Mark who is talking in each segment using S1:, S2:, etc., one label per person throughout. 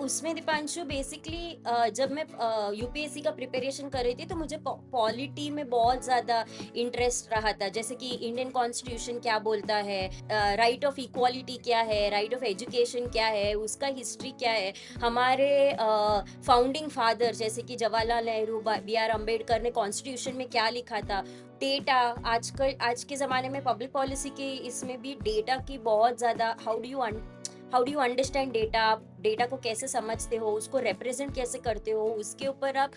S1: उसमें दीपांशु बेसिकली जब मैं यूपीएससी का प्रिपरेशन कर रही थी तो मुझे पॉलिटी में बहुत ज़्यादा इंटरेस्ट रहा था, जैसे कि इंडियन कॉन्स्टिट्यूशन क्या बोलता है, राइट ऑफ इक्वालिटी क्या है, राइट ऑफ एजुकेशन क्या है, उसका हिस्ट्री क्या है, हमारे फाउंडिंग फादर जैसे कि जवाहरलाल नेहरू, बी आर अम्बेडकर ने कॉन्स्टिट्यूशन में क्या लिखा था। डेटा आज के ज़माने में पब्लिक पॉलिसी के इसमें भी डेटा की बहुत ज़्यादा, how do you understand data, आप डेटा को कैसे समझते हो, उसको रिप्रेजेंट कैसे करते हो, उसके ऊपर आप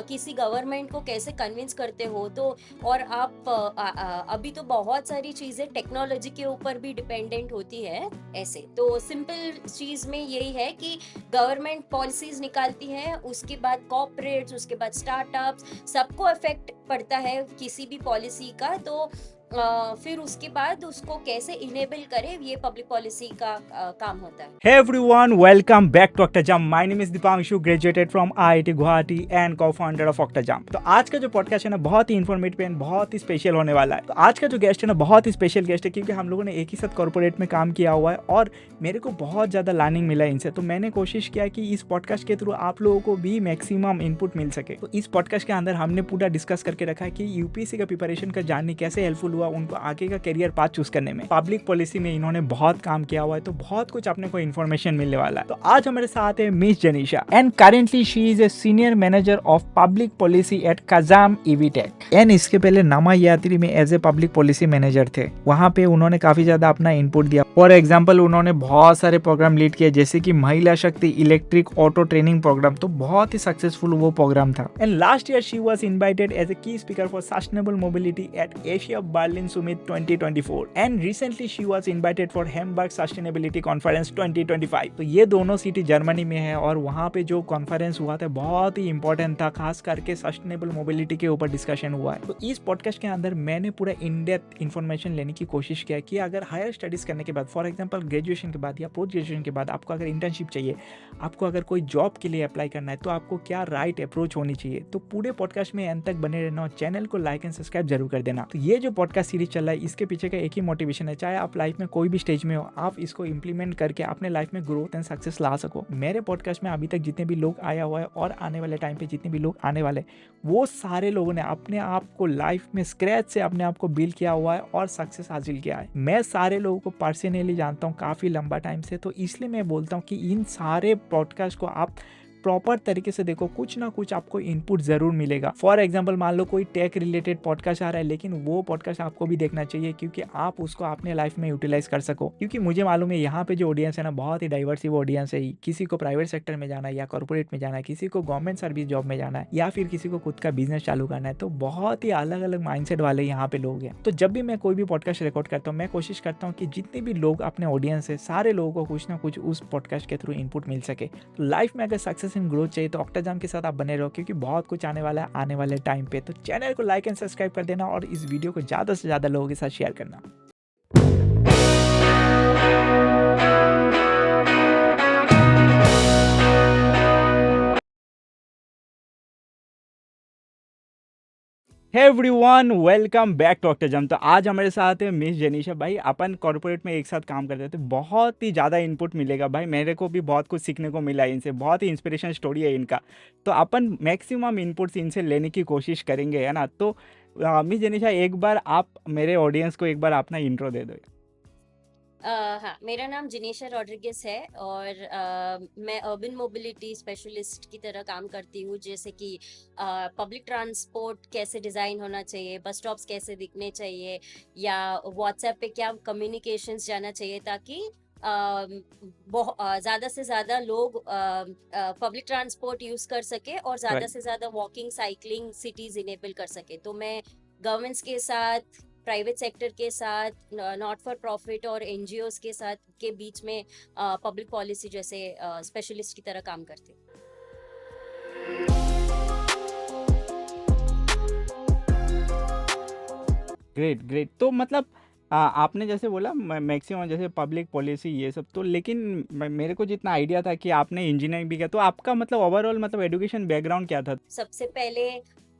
S1: किसी गवर्नमेंट को कैसे कन्विंस करते हो। तो और आप अभी तो बहुत सारी चीज़ें टेक्नोलॉजी के ऊपर भी डिपेंडेंट होती है। ऐसे तो सिंपल चीज़ में यही है कि गवर्नमेंट पॉलिसीज निकालती है, उसके बाद कॉर्पोरेट्स, उसके बाद स्टार्टअप्स, सबको इफेक्ट पड़ता है किसी भी पॉलिसी का। तो फिर उसके बाद उसको कैसे इनेबल करे, ये पब्लिक पॉलिसी का काम होता है।
S2: Hey everyone, welcome back to Octajam. My name is Dipanshu, graduated from IIT Guwahati and co-founder of Octajam. तो आज का जो पॉडकास्ट है ना बहुत ही इन्फॉर्मेटिव एंड बहुत ही स्पेशल होने वाला है। तो आज का जो गेस्ट है ना बहुत ही स्पेशल गेस्ट है क्योंकि हम लोगों ने एक ही साथ कॉर्पोरेट में काम किया हुआ है और मेरे को बहुत ज़्यादा लर्निंग मिला इनसे। तो मैंने कोशिश किया कि इस पॉडकास्ट के थ्रू आप लोगों को भी मैक्सिमम इनपुट मिल सके। तो इस पॉडकास्ट के अंदर हमने पूरा डिस्कस करके रखा है कि यूपीएससी का प्रिपरेशन का जानने कैसे हेल्पफुल हुआ उनको आगे का करियर पाथ चूज करने में। पब्लिक पॉलिसी में इन्होंने बहुत काम किया हुआ है, तो बहुत कुछ अपने को इन्फॉर्मेशन मिलने वाला है। तो आज हमारे साथ है miss Janisha and currently she is a senior manager of public policy at Kazam EV tech and इसके पहले नमा यात्री में as a public policy manager थे। वहाँ पे उन्होंने काफी ज्यादा अपना इनपुट दिया। फॉर एग्जाम्पल उन्होंने बहुत सारे प्रोग्राम लीड किए जैसे कि महिला शक्ति इलेक्ट्रिक ऑटो ट्रेनिंग प्रोग्राम, तो बहुत ही सक्सेसफुल वो प्रोग्राम था। And last year she was invited as a key speaker for sustainable mobility at Asia Berlin summit 2024 and recently she was invited for Hamburg sustainability conference 2025। तो ये दोनों city Germany में है और वहाँ पे जो कॉन्फ्रेंस हुआ था बहुत ही इंपॉर्टेंट था, खास करके सस्टेनेबल मोबिलिटी के ऊपर डिस्कशन हुआ है। तो इस पॉडकास्ट के अंदर मैंने पूरा इन डेप्थ इन्फॉर्मेशन लेने की कोशिश किया कि अगर हायर स्टडीज करने के बाद, फॉर एग्जाम्पल ग्रेजुएशन के बाद या पोस्ट ग्रेजुएशन के बाद आपको अगर इंटर्नशिप चाहिए, आपको अगर कोई जॉब के लिए अप्लाई करना है, तो आपको क्या राइट अप्रोच होनी चाहिए। तो पूरे पॉडकास्ट में एंड तक बने रहना और चैनल को लाइक एंड सब्सक्राइब जरूर कर देना। तो ये जो पॉडकास्ट सीरीज चल रहा है इसके पीछे का एक ही मोटिवेशन है, चाहे आप लाइफ में कोई भी स्टेज में हो, आप इसको इंप्लीमेंट करके अपने लाइफ में ग्रोथ एंड सक्सेस ला सको। मेरे पॉडकास्ट में अभी तक जितने भी लोग आया हुआ है और आने वाले टाइम पे जितने भी लोग आने वाले, वो सारे लोगों ने अपने आप को लाइफ में स्क्रैच से अपने आप को बिल्ड किया हुआ है और सक्सेस हासिल किया है। मैं सारे लोगों को पर्सनली जानता हूँ काफ़ी लंबा टाइम से, तो इसलिए मैं बोलता हूँ कि इन सारे पॉडकास्ट को आप प्रॉपर तरीके से देखो, कुछ ना कुछ आपको इनपुट जरूर मिलेगा। फॉर एग्जांपल मान लो कोई टेक रिलेटेड पॉडकास्ट आ रहा है, लेकिन वो पॉडकास्ट आपको भी देखना चाहिए क्योंकि आप उसको अपने लाइफ में यूटिलाइज कर सको। क्योंकि मुझे मालूम है यहाँ पे जो ऑडियंस है ना बहुत ही डाइवर्सिव ऑडियंस है। किसी को प्राइवेट सेक्टर में जाना है या कॉर्पोरेट में जाना है, किसी को गवर्नमेंट सर्विस जॉब में जाना है या फिर किसी को खुद का बिजनेस चालू करना है। तो बहुत ही अलग अलग माइंडसेट वाले यहाँ पे लोग हैं। तो जब भी मैं कोई भी पॉडकास्ट रिकॉर्ड करता हूँ, मैं कोशिश करता हूँ कि जितने भी लोग अपने ऑडियंस है, सारे लोगों को कुछ ना कुछ उस पॉडकास्ट के थ्रू इनपुट मिल सके। तो लाइफ में अगर सक्सेस एंड ग्रोथ चाहिए तो ऑक्टाजाम के साथ आप बने रहो क्योंकि बहुत कुछ आने वाला है आने वाले टाइम पे। तो चैनल को लाइक एंड सब्सक्राइब कर देना और इस वीडियो को ज़्यादा से ज़्यादा लोगों के साथ शेयर करना। Hey everyone, welcome back to Octajam. तो आज हमारे साथ है मिस जनीशा भाई। अपन कॉर्पोरेट में एक साथ काम करते थे, बहुत ही ज़्यादा इनपुट मिलेगा भाई। मेरे को भी बहुत कुछ सीखने को मिला इनसे, बहुत ही इंस्पिरेशन स्टोरी है इनका। तो अपन मैक्सिमम इनपुट्स इनसे लेने की कोशिश करेंगे, है ना। तो मिस जनीशा, एक बार आप मेरे ऑडियंस को एक बार अपना इंट्रो दे दो।
S1: हाँ, मेरा नाम जिनेशा रॉड्रिगेस है और मैं अर्बन मोबिलिटी स्पेशलिस्ट की तरह काम करती हूँ। जैसे कि पब्लिक ट्रांसपोर्ट कैसे डिज़ाइन होना चाहिए, बस स्टॉप्स कैसे दिखने चाहिए, या व्हाट्सएप पे क्या कम्युनिकेशंस जाना चाहिए ताकि ज़्यादा से ज़्यादा लोग पब्लिक ट्रांसपोर्ट यूज़ कर सके और ज़्यादा से ज़्यादा वॉकिंग साइकिलिंग सिटीज़ इनेबल कर सके। तो मैं गवर्नमेंट्स के साथ, प्राइवेट सेक्टर के साथ, नॉट फॉर प्रॉफिट और एनजीओज के साथ के बीच में पब्लिक पॉलिसी जैसे स्पेशलिस्ट की तरह काम करती हूँ।
S2: Great great. तो मतलब आपने जैसे बोला मैक्सिमम जैसे पब्लिक पॉलिसी ये सब, तो लेकिन मेरे को जितना आइडिया था कि आपने इंजीनियरिंग भी किया, तो आपका मतलब ओवरऑल मतलब एजुकेशन बैकग्राउंड क्या था?
S1: सबसे पहले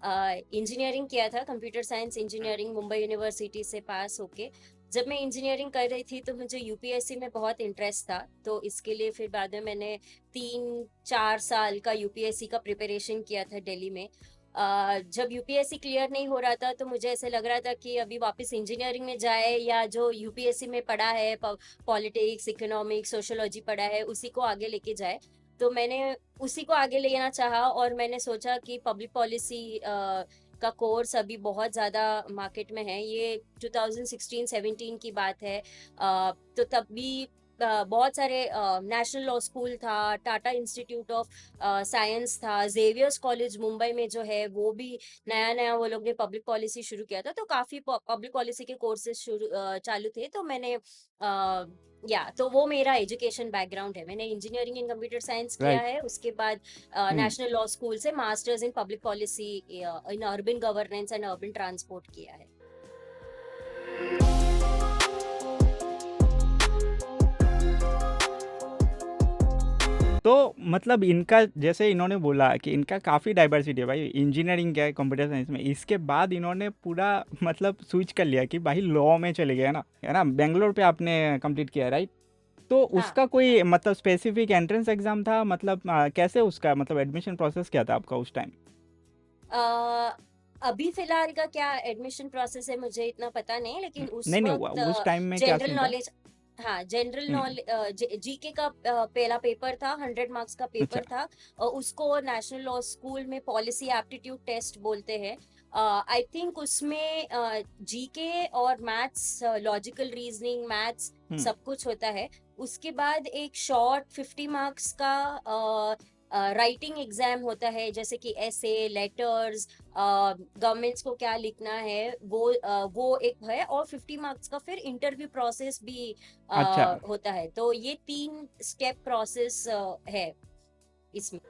S1: इंजीनियरिंग किया था, computer science engineering Mumbai university से पास होके। जब मैं इंजीनियरिंग कर रही थी तो मुझे यूपीएससी में बहुत इंटरेस्ट था, तो इसके लिए फिर बाद में मैंने 3-4 साल का यूपीएससी का प्रिपरेशन किया था दिल्ली में। जब यूपीएससी क्लियर नहीं हो रहा था तो मुझे ऐसे लग रहा था कि अभी वापस इंजीनियरिंग में जाए या जो यूपीएससी में पढ़ा है, पॉलिटिक्स, इकोनॉमिक्स, सोशियोलॉजी पढ़ा है, उसी को आगे लेके जाए। तो मैंने उसी को आगे लेना चाहा और मैंने सोचा कि पब्लिक पॉलिसी का कोर्स अभी बहुत ज़्यादा मार्केट में है। ये 2016-17 की बात है। तो तब भी बहुत सारे नेशनल लॉ स्कूल था, टाटा इंस्टीट्यूट ऑफ साइंस था, जेवियर्स कॉलेज मुंबई में जो है वो भी नया नया वो लोग ने पब्लिक पॉलिसी शुरू किया था, तो काफ़ी पब्लिक पॉलिसी के कोर्सेज चालू थे। तो मैंने तो वो मेरा एजुकेशन बैकग्राउंड है। मैंने इंजीनियरिंग इन कंप्यूटर साइंस किया
S2: राइट।
S1: है, उसके बाद
S2: हुँ।
S1: नेशनल लॉ स्कूल से masters in public policy in urban governance and urban transport किया है।
S2: तो मतलब इनका जैसे इन्होंने बोला कि इनका काफ़ी डाइवर्सिटी है भाई, इंजीनियरिंग क्या है कंप्यूटर साइंस में, इसके बाद इन्होंने पूरा मतलब स्विच कर लिया कि भाई लॉ में चले गए है ना? बेंगलोर पे आपने कंप्लीट किया है, राइट? तो
S1: हाँ।
S2: उसका कोई मतलब स्पेसिफिक एंट्रेंस एग्ज़ाम था, मतलब कैसे उसका मतलब एडमिशन प्रोसेस क्या था आपका उस टाइम?
S1: अ, अभी फिलहाल का क्या एडमिशन प्रोसेस है मुझे इतना पता नहीं, लेकिन उस
S2: नहीं, नहीं,
S1: वक्त
S2: उस टाइम में क्या
S1: जनरल
S2: सीन था?
S1: नॉलेज, हाँ जनरल
S2: हुँ।
S1: नॉलेज, जीके का पहला पेपर था, 100 मार्क्स का
S2: अच्छा।
S1: पेपर था। उसको नेशनल लॉ स्कूल में पॉलिसी एप्टीट्यूड टेस्ट बोलते हैं। आई थिंक उसमें जीके और मैथ्स, लॉजिकल रीजनिंग, मैथ्स
S2: हुँ।
S1: सब कुछ होता है। उसके बाद एक शॉर्ट 50 मार्क्स का राइटिंग एग्जाम होता है, जैसे कि ऐसे, लेटर्स, गवर्नमेंट्स को क्या लिखना है, वो एक है। और 50 मार्क्स का फिर इंटरव्यू प्रोसेस भी
S2: अच्छा।
S1: होता है। तो ये 3 स्टेप प्रोसेस है इसमें।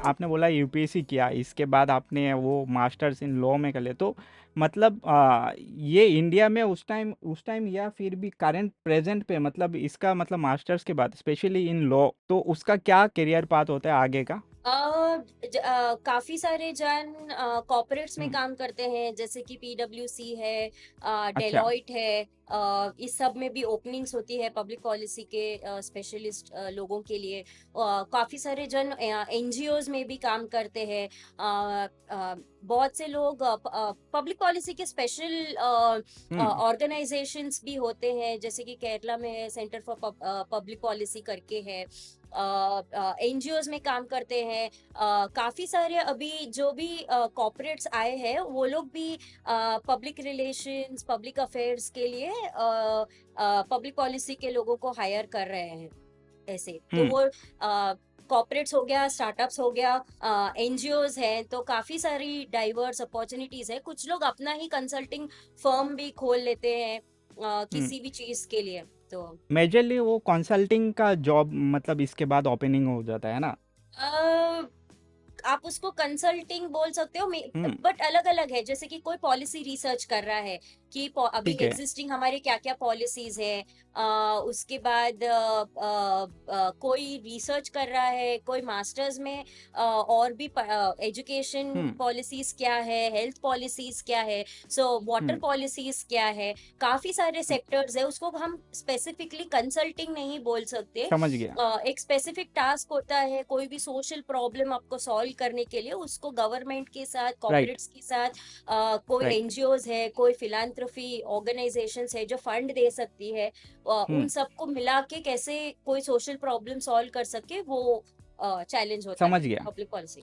S2: आपने बोला यूपीएससी किया, इसके बाद आपने वो मास्टर्स इन लॉ में कर लिया, तो मतलब ये इंडिया में उस टाइम या फिर भी करंट प्रेजेंट पे, मतलब इसका मतलब मास्टर्स के बाद स्पेशली इन लॉ, तो उसका क्या करियर पाथ होता है आगे का?
S1: काफी सारे जन कॉर्पोरेट्स में
S2: हुँ।
S1: काम करते हैं, जैसे कि पीडब्ल्यूसी है,
S2: अच्छा।
S1: डेलॉइट है। इस सब में भी ओपनिंग्स होती है पब्लिक पॉलिसी के स्पेशलिस्ट लोगों के लिए। काफी सारे जन एनजीओज में भी काम करते हैं। बहुत से लोग पब्लिक पॉलिसी के स्पेशल
S2: हुँ।
S1: ऑर्गेनाइजेशंस भी होते हैं, जैसे कि केरला में है सेंटर फॉर पब्लिक पॉलिसी करके है। एनजीओज में काम करते हैं। काफी सारे अभी जो भी कॉर्पोरेट्स आए हैं वो लोग भी पब्लिक रिलेशंस, पब्लिक अफेयर्स के लिए पब्लिक पॉलिसी के लोगों को हायर कर रहे हैं ऐसे। तो
S2: हुँ।
S1: वो कॉर्पोरेट्स हो गया, स्टार्टअप्स हो गया, एनजीओज हैं, तो काफी सारी डाइवर्स अपॉर्चुनिटीज है। कुछ लोग अपना ही कंसल्टिंग फर्म भी खोल लेते हैं
S2: हुँ।
S1: किसी भी चीज के लिए। तो
S2: मेजरली वो कंसल्टिंग का जॉब मतलब इसके बाद ओपनिंग हो जाता है ना?
S1: अ, आप उसको कंसल्टिंग बोल सकते हो,
S2: हुँ।
S1: बट अलग अलग है। जैसे कि कोई पॉलिसी रिसर्च कर रहा है कि अभी
S2: ठीक है।
S1: एग्जिस्टिंग हमारे क्या क्या पॉलिसीज है। उसके बाद कोई रिसर्च कर रहा है, कोई मास्टर्स में और भी एजुकेशन
S2: हुँ।
S1: पॉलिसीज क्या है, हेल्थ पॉलिसीज क्या है, सो वाटर
S2: हुँ।
S1: पॉलिसीज क्या है। काफी सारे
S2: हुँ।
S1: सेक्टर्स है, उसको हम स्पेसिफिकली कंसल्टिंग नहीं बोल सकते।
S2: समझ गया।
S1: एक स्पेसिफिक टास्क होता है, कोई भी सोशल प्रॉब्लम आपको सॉल्व करने के लिए, उसको गवर्नमेंट के साथ,
S2: राइट।
S1: कॉर्पोरेट्स के साथ, कोई
S2: राइट।
S1: एनजीओज है, कोई फिलांथ्रोफी ऑर्गेनाइजेशंस है जो फंड दे सकती है, उन
S2: हुँ।
S1: सबको मिला के कैसे कोई सोशल प्रॉब्लम सॉल्व कर सके, वो चैलेंज होता
S2: समझ
S1: है
S2: गया।
S1: Public policy.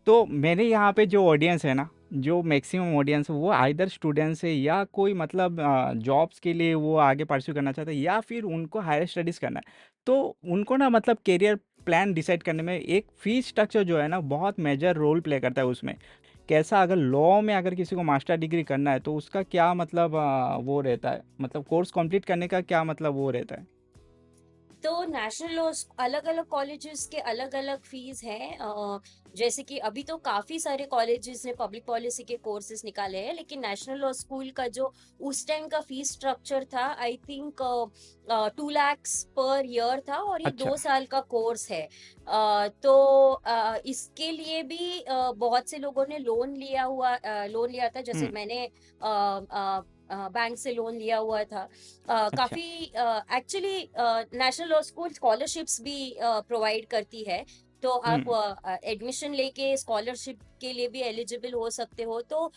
S2: तो मेरे यहाँ पे जो ऑडियंस है ना, जो मैक्सिमम ऑडियंस है वो आइदर स्टूडेंट्स है या कोई मतलब जॉब्स के लिए वो आगे परस्यू करना चाहता है या फिर उनको हायर स्टडीज़ करना है। तो उनको ना मतलब करियर प्लान डिसाइड करने में एक फीस स्ट्रक्चर जो है ना बहुत मेजर रोल प्ले करता है उसमें। कैसा अगर लॉ में अगर किसी को मास्टर डिग्री करना है तो उसका क्या मतलब वो रहता है, मतलब कोर्स कंप्लीट करने का क्या मतलब वो रहता है?
S1: तो नेशनल लॉ अलग अलग कॉलेजेस के अलग अलग फीस हैं। जैसे कि अभी तो काफी सारे कॉलेजेस ने पब्लिक पॉलिसी के कोर्सेज निकाले हैं, लेकिन नेशनल लॉ स्कूल का जो उस टाइम का फीस स्ट्रक्चर था, I think 2 lakhs per year था, और ये
S2: अच्छा।
S1: 2 साल का कोर्स है। तो इसके लिए भी बहुत से लोगों ने लोन लिया था, जैसे
S2: हम्म।
S1: मैंने बैंक से लोन लिया हुआ था।
S2: अच्छा।
S1: काफी actually national law school scholarships भी प्रोवाइड करती है, तो आप
S2: हम्म।
S1: एडमिशन लेके स्कॉलरशिप के लिए भी एलिजिबल हो सकते हो। तो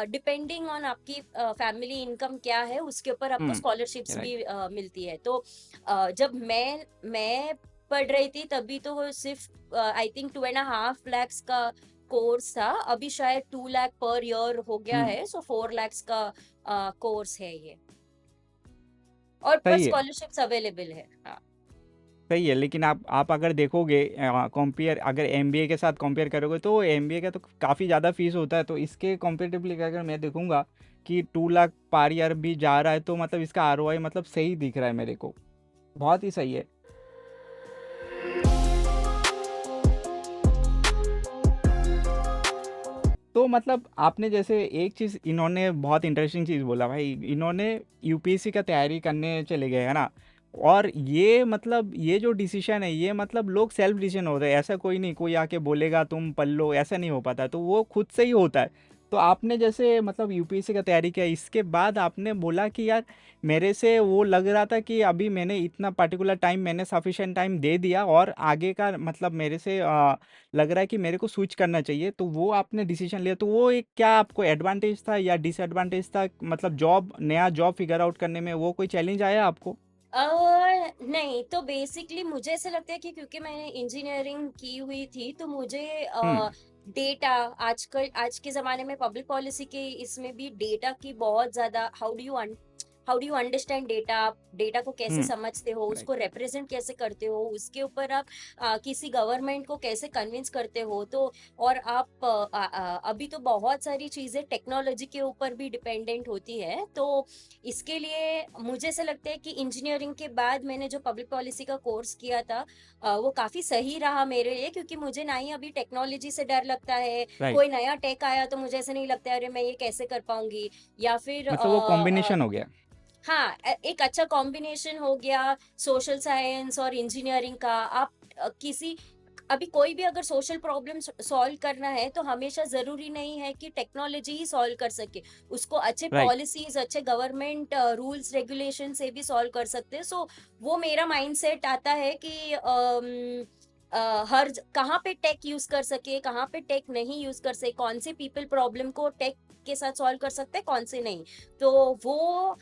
S1: डिपेंडिंग ऑन आपकी फैमिली इनकम क्या है, उसके ऊपर आपको स्कॉलरशिप्स भी
S2: राइट।
S1: मिलती है। तो जब मैं पढ़ रही थी तभी तो वो सिर्फ आई थिंक 2.5 lakhs का कोर्स था। अभी शायद 2 lakh पर ईयर हो गया
S2: हम्म।
S1: है, सो 4 lakhs का कोर्स है ये, और पर
S2: सही है।
S1: स्कॉलरशिप्स अवेलेबल है। हाँ।
S2: सही है, लेकिन आप अगर देखोगे कंपेयर, अगर एमबीए के साथ कंपेयर करोगे तो एमबीए का तो काफ़ी ज़्यादा फीस होता है। तो इसके कंपेरेटिवली अगर मैं देखूंगा कि 2 लाख पर ईयर भी जा रहा है, तो मतलब इसका आरओआई मतलब सही दिख रहा है मेरे को, बहुत ही सही है। तो मतलब आपने जैसे एक चीज़, इन्होंने बहुत इंटरेस्टिंग चीज़ बोला भाई, इन्होंने यूपीएससी का तैयारी करने चले गए है ना। और ये मतलब ये जो डिसीजन है, ये मतलब लोग सेल्फ डिसीजन होता है, ऐसा कोई नहीं कोई आके बोलेगा तुम पढ़ लो, ऐसा नहीं हो पाता, तो वो खुद से ही होता है। तो आपने जैसे मतलब यूपीएससी का तैयारी किया, इसके बाद आपने बोला कि यार मेरे से वो लग रहा था कि अभी मैंने इतना पर्टिकुलर टाइम, मैंने सफिशिएंट टाइम दे दिया, और आगे का मतलब मेरे से लग रहा है कि मेरे को स्विच करना चाहिए, तो वो आपने डिसीजन लिया। तो वो एक क्या आपको एडवांटेज था या डिसएडवांटेज था, मतलब जॉब, नया जॉब फिगर आउट करने में वो कोई चैलेंज आया आपको?
S1: नहीं, तो बेसिकली मुझे ऐसा लगता है कि क्योंकि मैंने इंजीनियरिंग की हुई थी, तो मुझे
S2: हम्म।
S1: डेटा, आजकल आज के जमाने में पब्लिक पॉलिसी के इसमें भी डेटा की बहुत ज्यादा, how do you understand data, आप डेटा को कैसे
S2: हम्म।
S1: समझते हो,
S2: राइट।
S1: उसको रिप्रेजेंट कैसे करते हो, उसके ऊपर आप किसी गवर्नमेंट को कैसे कन्विंस करते हो। तो और आप अभी तो बहुत सारी चीजें टेक्नोलॉजी के ऊपर भी डिपेंडेंट होती है। तो इसके लिए मुझे ऐसा लगता है कि इंजीनियरिंग के बाद मैंने जो पब्लिक पॉलिसी का कोर्स किया था, वो काफी सही रहा मेरे लिए, क्योंकि मुझे ना ही अभी टेक्नोलॉजी से डर लगता है।
S2: राइट।
S1: कोई नया टेक आया तो मुझे ऐसा नहीं लगता है अरे मैं ये कैसे कर पाऊंगी, या फिर
S2: मतलब वो कॉम्बिनेशन हो गया।
S1: हाँ, एक अच्छा कॉम्बिनेशन हो गया सोशल साइंस और इंजीनियरिंग का। आप किसी अभी कोई भी अगर सोशल प्रॉब्लम सॉल्व करना है, तो हमेशा जरूरी नहीं है कि टेक्नोलॉजी ही सॉल्व कर सके, उसको अच्छे
S2: राइट।
S1: पॉलिसीज, अच्छे गवर्नमेंट रूल्स रेगुलेशन से भी सॉल्व कर सकते हैं। सो वो मेरा माइंडसेट आता है कि कहाँ पे टेक यूज कर सके, कहाँ पे टेक नहीं यूज कर सके, कौन से पीपल प्रॉब्लम को टेक के साथ सॉल्व कर सकते हैं, कौन से नहीं। तो वो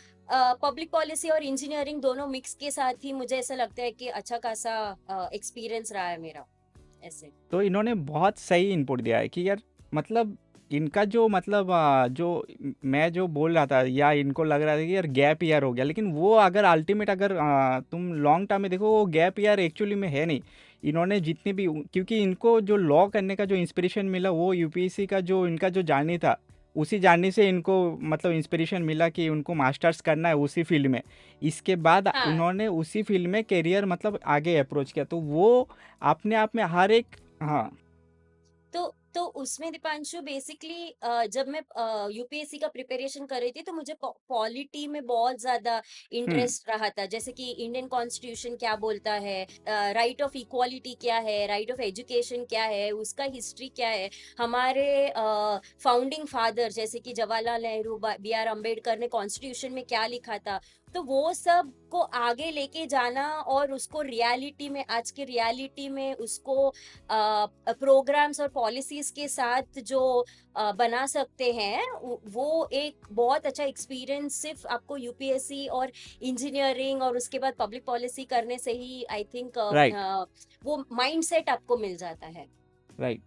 S1: पब्लिक पॉलिसी और इंजीनियरिंग दोनों मिक्स के साथ ही मुझे ऐसा लगता है कि अच्छा खासा एक्सपीरियंस रहा है मेरा ऐसे।
S2: तो इन्होंने बहुत सही इनपुट दिया है कि यार मतलब इनका जो मतलब जो मैं जो बोल रहा था, या इनको लग रहा था कि यार गैप ईयर हो गया, लेकिन वो अगर अल्टीमेट अगर तुम लॉन्ग टर्म में देखो, वो गैप ईयर एक्चुअली में है नहीं। इन्होंने जितनी भी, क्योंकि इनको जो लॉ करने का जो इंस्पिरेशन मिला, वो यूपीएससी का जो इनका जो जर्नी था, उसी जर्नी से इनको मतलब इंस्पिरेशन मिला कि उनको मास्टर्स करना है उसी फील्ड में। इसके बाद
S1: हाँ।
S2: उन्होंने उसी फील्ड में करियर मतलब आगे अप्रोच किया, तो वो अपने आप में हर एक। हाँ।
S1: तो उसमें दीपांशु बेसिकली जब मैं यूपीएससी का प्रिपरेशन कर रही थी, तो मुझे पॉलिटी में बहुत ज्यादा
S2: हम्म।
S1: इंटरेस्ट रहा था। जैसे कि इंडियन कॉन्स्टिट्यूशन क्या बोलता है, राइट ऑफ इक्वालिटी क्या है, राइट ऑफ एजुकेशन क्या है, उसका हिस्ट्री क्या है, हमारे फाउंडिंग फादर जैसे कि जवाहरलाल नेहरू, बी आर अम्बेडकर ने कॉन्स्टिट्यूशन में क्या लिखा था। तो वो सब को आगे लेके जाना, और उसको रियलिटी में, आज के रियलिटी में उसको प्रोग्राम्स और पॉलिसीज के साथ जो बना सकते हैं, वो एक बहुत अच्छा एक्सपीरियंस सिर्फ आपको यूपीएससी और इंजीनियरिंग और उसके बाद पब्लिक पॉलिसी करने से ही आई थिंक
S2: राइट।
S1: वो माइंडसेट आपको मिल जाता है।
S2: राइट।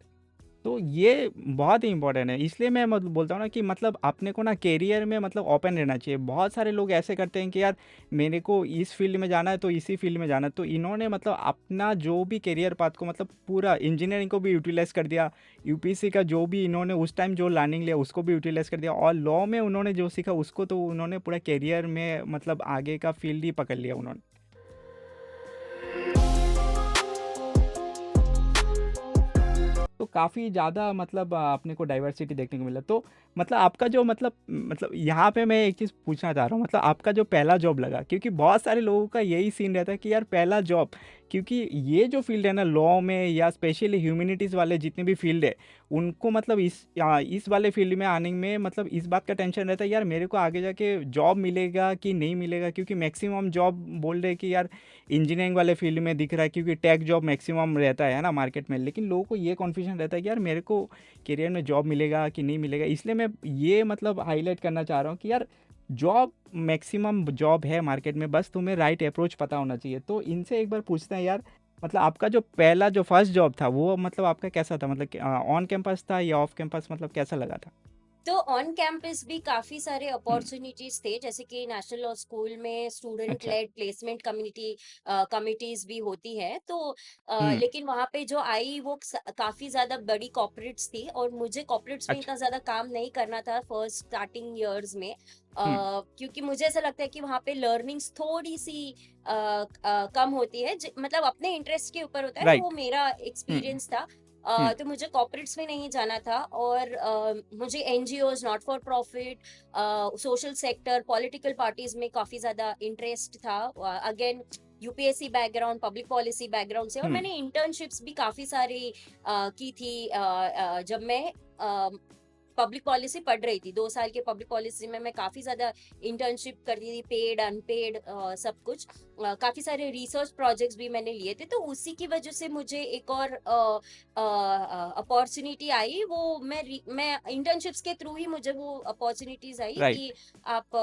S2: तो ये बहुत ही इंपॉर्टेंट है, इसलिए मैं मतलब बोलता हूँ ना कि मतलब अपने को ना कैरियर में मतलब ओपन रहना चाहिए। बहुत सारे लोग ऐसे करते हैं कि यार मेरे को इस फील्ड में जाना है तो इसी फील्ड में जाना है, तो इन्होंने मतलब अपना जो भी कैरियर पाथ को मतलब पूरा इंजीनियरिंग को भी यूटिलाइज कर दिया, यूपीएससी का जो भी इन्होंने उस टाइम जो लर्निंग लिया उसको भी यूटिलाइज कर दिया, और लॉ में उन्होंने जो सीखा उसको तो उन्होंने पूरा कैरियर में मतलब आगे का फील्ड ही पकड़ लिया उन्होंने। तो काफ़ी ज़्यादा मतलब अपने को डाइवर्सिटी देखने को मिला। तो मतलब आपका जो मतलब यहाँ पे मैं एक चीज़ पूछना चाह रहा हूँ, मतलब आपका जो पहला जॉब लगा, क्योंकि बहुत सारे लोगों का यही सीन रहता है कि यार पहला जॉब, क्योंकि ये जो फील्ड है ना लॉ में या स्पेशली ह्यूमैनिटीज़ वाले जितने भी फील्ड है, उनको मतलब इस वाले फील्ड में आने में मतलब इस बात का टेंशन रहता है यार मेरे को आगे जाके जॉब मिलेगा कि नहीं मिलेगा, क्योंकि मैक्सिमम जॉब बोल रहे हैं कि यार इंजीनियरिंग वाले फील्ड में दिख रहा है, क्योंकि टेक जॉब मैक्सिमम रहता है ना मार्केट में, लेकिन लोगों को ये कन्फ्यूजन रहता है कि यार मेरे को करियर में जॉब मिलेगा कि नहीं मिलेगा। इसलिए मैं ये मतलब हाईलाइट करना चाह रहा हूँ कि यार जॉब मैक्सिमम जॉब है मार्केट में, बस तुम्हें राइट अप्रोच पता होना चाहिए। तो इनसे एक बार पूछते हैं यार, मतलब आपका जो पहला जो फर्स्ट जॉब था वो मतलब आपका कैसा था, मतलब ऑन कैंपस था या ऑफ कैंपस, मतलब कैसा लगा था?
S1: तो ऑन कैंपस भी काफी सारे अपॉर्चुनिटीज थे, जैसे कि नेशनल लॉ स्कूल में स्टूडेंट
S2: अच्छा।
S1: लेड प्लेसमेंट कमिटीज भी होती है। तो
S2: हुँ।
S1: लेकिन वहाँ पे जो आई वो काफी ज्यादा बड़ी कॉर्पोरेट्स थी, और मुझे कॉर्पोरेट्स में
S2: अच्छा।
S1: इतना ज्यादा काम नहीं करना था फर्स्ट स्टार्टिंग इयर्स में।
S2: हुँ।
S1: क्योंकि मुझे ऐसा लगता है कि वहाँ पे लर्निंग्स थोड़ी सी कम होती है, मतलब अपने इंटरेस्ट के ऊपर होता है, तो
S2: राइट।
S1: वो मेरा
S2: हुँ।
S1: एक्सपीरियंस था।
S2: हुँ।
S1: तो मुझे कॉर्पोरेट्स में नहीं जाना था, और मुझे NGOs, not for profit, social sector, political parties में काफी ज्यादा इंटरेस्ट था। Again UPSC background, public policy background से, और
S2: हुँ।
S1: मैंने इंटर्नशिप्स भी काफी सारी की थी। जब मैं पब्लिक पॉलिसी पढ़ रही थी, 2 साल के पब्लिक पॉलिसी में मैं काफी ज्यादा इंटर्नशिप करती थी, पेड अनपेड सब कुछ। काफी सारे रिसर्च प्रोजेक्ट्स भी मैंने लिए थे, तो उसी की वजह से मुझे एक और अपॉर्चुनिटी आई। वो मैं इंटर्नशिप्स के थ्रू ही मुझे वो अपॉर्चुनिटीज आई
S2: राइट।
S1: कि आप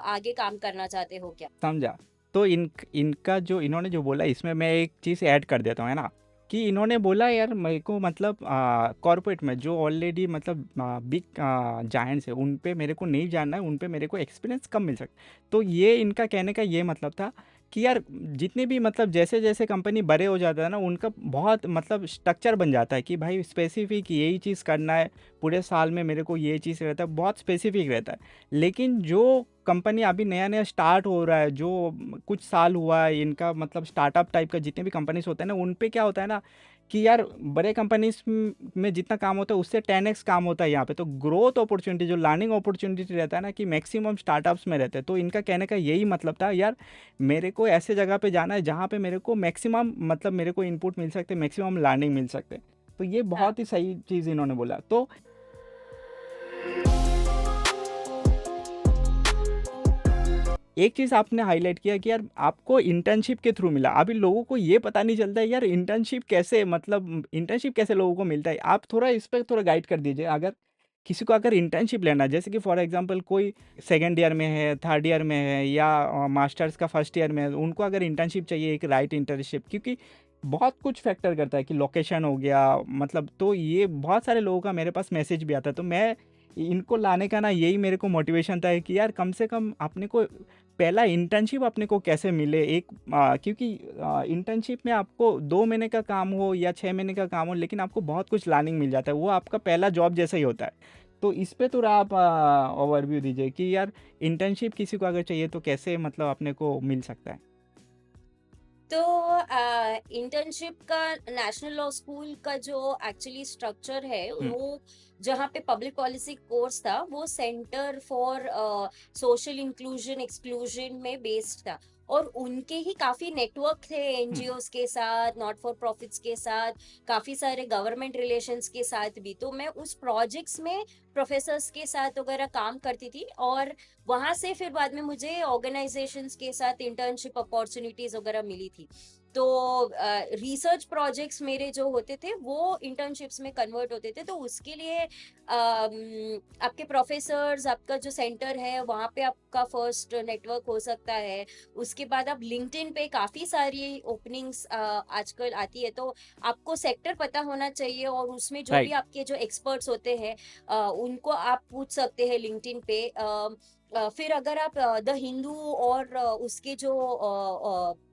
S1: आगे काम करना चाहते हो क्या।
S2: समझा। तो इनका जो इन्होंने जो बोला इसमें मैं एक चीज़ ऐड कर देता हूँ, है ना? कि इन्होंने बोला यार मेरे को मतलब कॉर्पोरेट में जो ऑलरेडी मतलब बिग जायंट्स है उन पे मेरे को नहीं जानना है, उन पे मेरे को एक्सपीरियंस कम मिल सकता है। तो ये इनका कहने का ये मतलब था कि यार जितने भी मतलब जैसे-जैसे कंपनी बड़े हो जाता है ना, उनका बहुत मतलब स्ट्रक्चर बन जाता है कि भाई स्पेसिफ़िक यही चीज़ करना है, पूरे साल में मेरे को ये चीज़ रहता है, बहुत स्पेसिफ़िक रहता है। लेकिन जो कंपनी अभी नया-नया स्टार्ट हो रहा है, जो कुछ साल हुआ है इनका मतलब स्टार्टअप टाइप का जितने भी कंपनीज़ होते हैं ना, उन पे क्या होता है ना कि यार बड़े कंपनीज़ में जितना काम होता है उससे 10x काम होता है यहाँ पे। तो ग्रोथ अपॉर्च्युनिटी जो लर्निंग अपॉर्च्युनिटी रहता है ना कि मैक्सिमम स्टार्टअप्स में रहते हैं। तो इनका कहने का यही मतलब था यार मेरे को ऐसे जगह पे जाना है जहाँ पे मेरे को मैक्सिमम मतलब मेरे को इनपुट मिल सकते हैं, मैक्सिमम लर्निंग मिल सकते हैं। तो ये
S1: हाँ।
S2: बहुत ही सही चीज़ इन्होंने बोला। तो एक चीज़ आपने हाईलाइट किया कि यार आपको इंटर्नशिप के थ्रू मिला। अभी लोगों को ये पता नहीं चलता है यार इंटर्नशिप कैसे मतलब इंटर्नशिप कैसे लोगों को मिलता है? आप थोड़ा इस पे थोड़ा गाइड कर दीजिए। अगर किसी को अगर इंटर्नशिप लेना है जैसे कि फॉर एग्ज़ाम्पल कोई सेकंड ईयर में है, थर्ड ईयर में है या मास्टर्स का फर्स्ट ईयर में है, उनको अगर इंटर्नशिप चाहिए एक राइट इंटर्नशिप, क्योंकि बहुत कुछ फैक्टर करता है कि लोकेशन हो गया मतलब, तो ये बहुत सारे लोगों का मेरे पास मैसेज भी आता है। तो मैं इनको लाने का ना यही मेरे को मोटिवेशन था कि यार कम से कम अपने को पहला इंटर्नशिप अपने को कैसे मिले एक क्योंकि इंटर्नशिप में आपको 2 महीने का काम हो या 6 महीने का काम हो, लेकिन आपको बहुत कुछ लर्निंग मिल जाता है, वो आपका पहला जॉब जैसा ही होता है। तो इस पे थोड़ा आप ओवरव्यू दीजिए कि यार इंटर्नशिप किसी को अगर चाहिए तो कैसे मतलब अपने को मिल सकता है?
S1: तो इंटर्नशिप का नेशनल लॉ स्कूल का जो एक्चुअली स्ट्रक्चर है,
S2: हम्म।
S1: वो जहाँ पे पब्लिक पॉलिसी कोर्स था, वो centre for social inclusion exclusion में बेस्ड था। और उनके ही काफी नेटवर्क थे
S2: हम्म।
S1: एनजीओस के साथ, नॉट फॉर प्रॉफिट्स के साथ, काफी सारे गवर्नमेंट रिलेशंस के साथ भी। तो मैं उस प्रोजेक्ट्स में प्रोफेसर्स के साथ वगैरह काम करती थी, और वहां से फिर बाद में मुझे ऑर्गेनाइजेशंस के साथ इंटर्नशिप अपॉर्चुनिटीज वगैरह मिली थी। तो रिसर्च प्रोजेक्ट्स मेरे जो होते थे वो इंटर्नशिप्स में कन्वर्ट होते थे। तो उसके लिए आपके प्रोफेसर्स, आपका जो सेंटर है वहाँ पे आपका फर्स्ट नेटवर्क हो सकता है। उसके बाद आप लिंक्डइन पे काफी सारी ओपनिंग्स आजकल आती है, तो आपको सेक्टर पता होना चाहिए, और उसमें जो भी
S2: राइट।
S1: आपके जो एक्सपर्ट्स होते हैं उनको आप पूछ सकते हैं लिंक्डइन पे। फिर अगर आप द हिंदू और उसके जो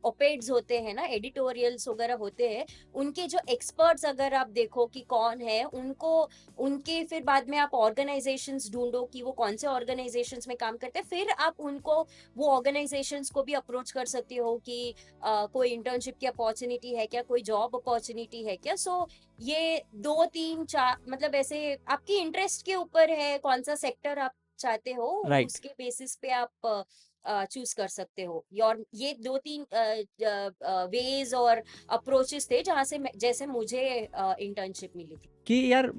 S1: ओपेड्स होते हैं ना, एडिटोरियल्स वगैरह होते हैं, उनके जो एक्सपर्ट्स अगर आप देखो कि कौन है उनको, उनके फिर बाद में आप ऑर्गेनाइजेशंस ढूंढो कि वो कौन से ऑर्गेनाइजेशंस में काम करते हैं, फिर आप उनको, वो ऑर्गेनाइजेशंस को भी अप्रोच कर सकती हो कि कोई इंटर्नशिप की अपॉर्चुनिटी है क्या, कोई जॉब अपॉर्चुनिटी है क्या। सो ये 2 3 4 मतलब ऐसे आपकी इंटरेस्ट के ऊपर है कौन सा सेक्टर आप चाहते हो,
S2: राइट।
S1: उसके बेसिस पे आप चूज कर सकते हो। और ये 2 3 वेज और अप्रोचेस थे जहाँ से जैसे मुझे इंटर्नशिप मिली थी।
S2: कि यार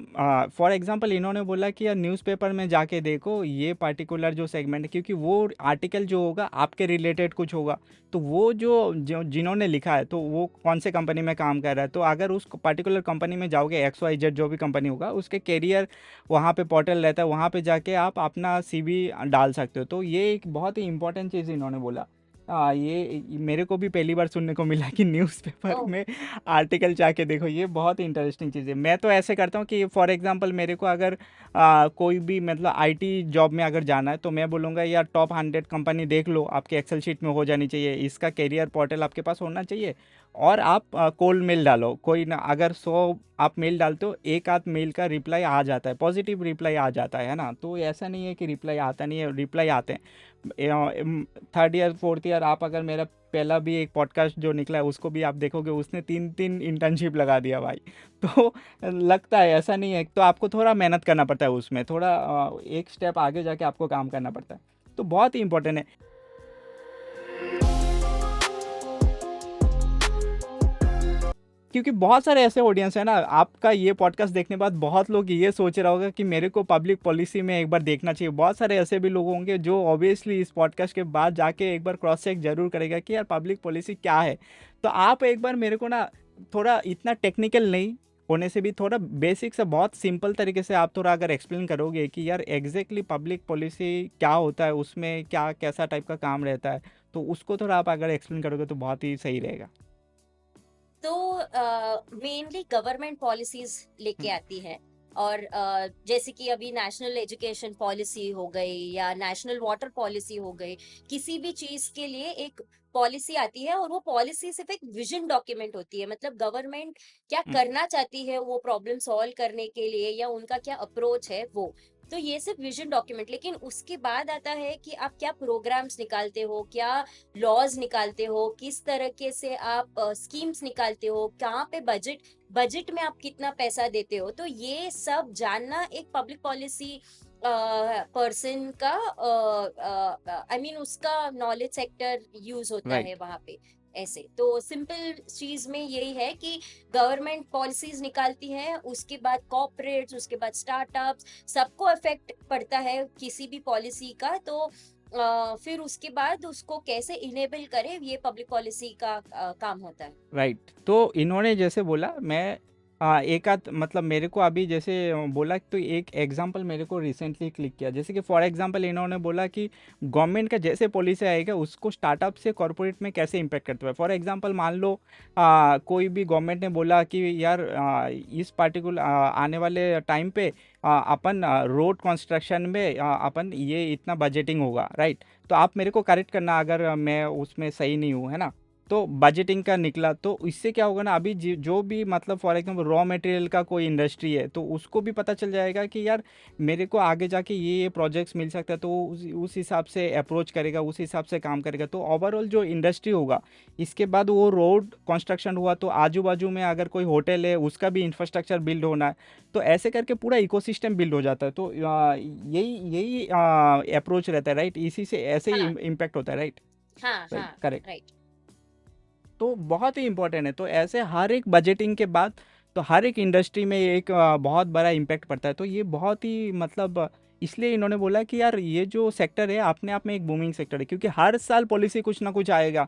S2: फॉर एग्जांपल इन्होंने बोला कि यार न्यूज़पेपर में जाके देखो ये पर्टिकुलर जो सेगमेंट है, क्योंकि वो आर्टिकल जो होगा आपके रिलेटेड कुछ होगा, तो वो जो जिन्होंने लिखा है तो वो कौन से कंपनी में काम कर रहा है, तो अगर उस पर्टिकुलर कंपनी में जाओगे XYZ जो भी कंपनी होगा उसके कैरियर वहाँ पे पोर्टल रहता है, वहाँ पे जाके आप अपना CV डाल सकते हो। तो ये एक बहुत ही इंपॉर्टेंट चीज़ इन्होंने बोला। ये मेरे को भी पहली बार सुनने को मिला कि न्यूज़पेपर
S1: ओह।
S2: में आर्टिकल जाके देखो, ये बहुत ही इंटरेस्टिंग चीज़ है। मैं तो ऐसे करता हूँ कि फॉर एग्जांपल मेरे को अगर कोई भी मतलब IT जॉब में अगर जाना है तो मैं बोलूँगा यार टॉप 100 कंपनी देख लो, आपके एक्सेल शीट में हो जानी चाहिए, इसका कैरियर पोर्टल आपके पास होना चाहिए। और आप कोल्ड मेल डालो, कोई ना, अगर 100 आप मेल डालते हो एक आध मेल का रिप्लाई आ जाता है, पॉजिटिव रिप्लाई आ जाता है ना। तो ऐसा नहीं है कि रिप्लाई आता नहीं है, रिप्लाई आते हैं। 3rd ईयर 4th ईयर आप अगर मेरा पहला भी एक पॉडकास्ट जो निकला है उसको भी आप देखोगे, उसने 3 3 इंटर्नशिप लगा दिया भाई। तो लगता है, ऐसा नहीं है, तो आपको थोड़ा मेहनत करना पड़ता है उसमें, थोड़ा एक स्टेप आगे जाके आपको काम करना पड़ता है। तो बहुत ही इंपॉर्टेंट है। क्योंकि बहुत सारे ऐसे ऑडियंस है ना, आपका ये पॉडकास्ट देखने के बाद बहुत लोग ये सोच रहा होगा कि मेरे को पब्लिक पॉलिसी में एक बार देखना चाहिए। बहुत सारे ऐसे भी लोग होंगे जो ऑब्वियसली इस पॉडकास्ट के बाद जाके एक बार क्रॉस चेक जरूर करेगा कि यार पब्लिक पॉलिसी क्या है। तो आप एक बार मेरे को ना थोड़ा इतना टेक्निकल नहीं होने से भी थोड़ा बेसिक से बहुत सिंपल तरीके से आप थोड़ा अगर एक्सप्लेन करोगे कि यार एग्जैक्टली पब्लिक पॉलिसी क्या होता है, उसमें क्या कैसा टाइप का काम रहता है, तो उसको थोड़ा आप अगर एक्सप्लेन करोगे तो बहुत ही सही रहेगा।
S1: तो मेनली गवर्नमेंट पॉलिसीज लेके
S2: हम्म।
S1: आती है। और जैसे कि अभी नेशनल एजुकेशन पॉलिसी हो गई या नेशनल वाटर पॉलिसी हो गई, किसी भी चीज के लिए एक पॉलिसी आती है और वो पॉलिसी सिर्फ एक विजन डॉक्यूमेंट होती है। मतलब गवर्नमेंट क्या
S2: हम्म।
S1: करना चाहती है वो प्रॉब्लम सॉल्व करने के लिए, या उनका क्या अप्रोच है वो। तो ये सिर्फ विजन डॉक्यूमेंट, लेकिन उसके बाद आता है कि आप क्या प्रोग्राम्स निकालते हो, क्या लॉज निकालते हो, किस तरीके से आप स्कीम्स निकालते हो, कहाँ पे बजट, बजट में आप कितना पैसा देते हो। तो ये सब जानना एक पब्लिक पॉलिसी पर्सन का, आई मीन उसका नॉलेज सेक्टर यूज होता है
S2: राइट।
S1: वहां पे। ऐसे तो सिंपल चीज में यही है कि गवर्नमेंट पॉलिसीज निकालती है, उसके बाद कॉर्पोरेट्स, उसके बाद स्टार्टअप्स, सबको इफेक्ट पड़ता है किसी भी पॉलिसी का। तो फिर उसके बाद उसको कैसे इनेबल करे, ये पब्लिक पॉलिसी का काम होता है।
S2: राइट। तो इन्होंने जैसे बोला, मैं एक आध मतलब मेरे को अभी जैसे बोला, तो एक एग्जांपल मेरे को रिसेंटली क्लिक किया। जैसे कि फॉर एग्जांपल इन्होंने बोला कि गवर्नमेंट का जैसे पॉलिसी आएगा उसको स्टार्टअप से कॉरपोरेट में कैसे इम्पेक्ट करता है। फॉर एग्जांपल मान लो कोई भी गवर्नमेंट ने बोला कि यार इस पार्टिकुलर आने वाले टाइम पे अपन रोड कंस्ट्रक्शन में अपन ये इतना बजटिंग होगा, राइट। तो आप मेरे को करेक्ट करना अगर मैं उसमें सही नहीं हूँ, है ना। तो बजटिंग का निकला, तो इससे क्या होगा ना, अभी जो भी मतलब फॉर एग्जांपल रॉ मटेरियल का कोई इंडस्ट्री है तो उसको भी पता चल जाएगा कि यार मेरे को आगे जाके ये प्रोजेक्ट्स मिल सकता है, तो उस हिसाब से अप्रोच करेगा, उस हिसाब से काम करेगा। तो ओवरऑल जो इंडस्ट्री होगा, इसके बाद वो रोड कंस्ट्रक्शन हुआ तो आजू बाजू में अगर कोई होटल है उसका भी इंफ्रास्ट्रक्चर बिल्ड होना है, तो ऐसे करके पूरा इकोसिस्टम बिल्ड हो जाता है। तो यही यही अप्रोच रहता है, राइट। इसी से ऐसे ही
S1: हाँ
S2: इम्पैक्ट होता है, राइट।
S1: हाँ
S2: राइट,
S1: हाँ।
S2: करेक्ट।
S1: राइट।
S2: तो बहुत ही इंपॉर्टेंट है। तो ऐसे हर एक बजटिंग के बाद तो हर एक इंडस्ट्री में एक बहुत बड़ा इम्पैक्ट पड़ता है। तो ये बहुत ही मतलब इसलिए इन्होंने बोला कि यार ये जो सेक्टर है अपने आप में एक बूमिंग सेक्टर है, क्योंकि हर साल पॉलिसी कुछ ना कुछ आएगा,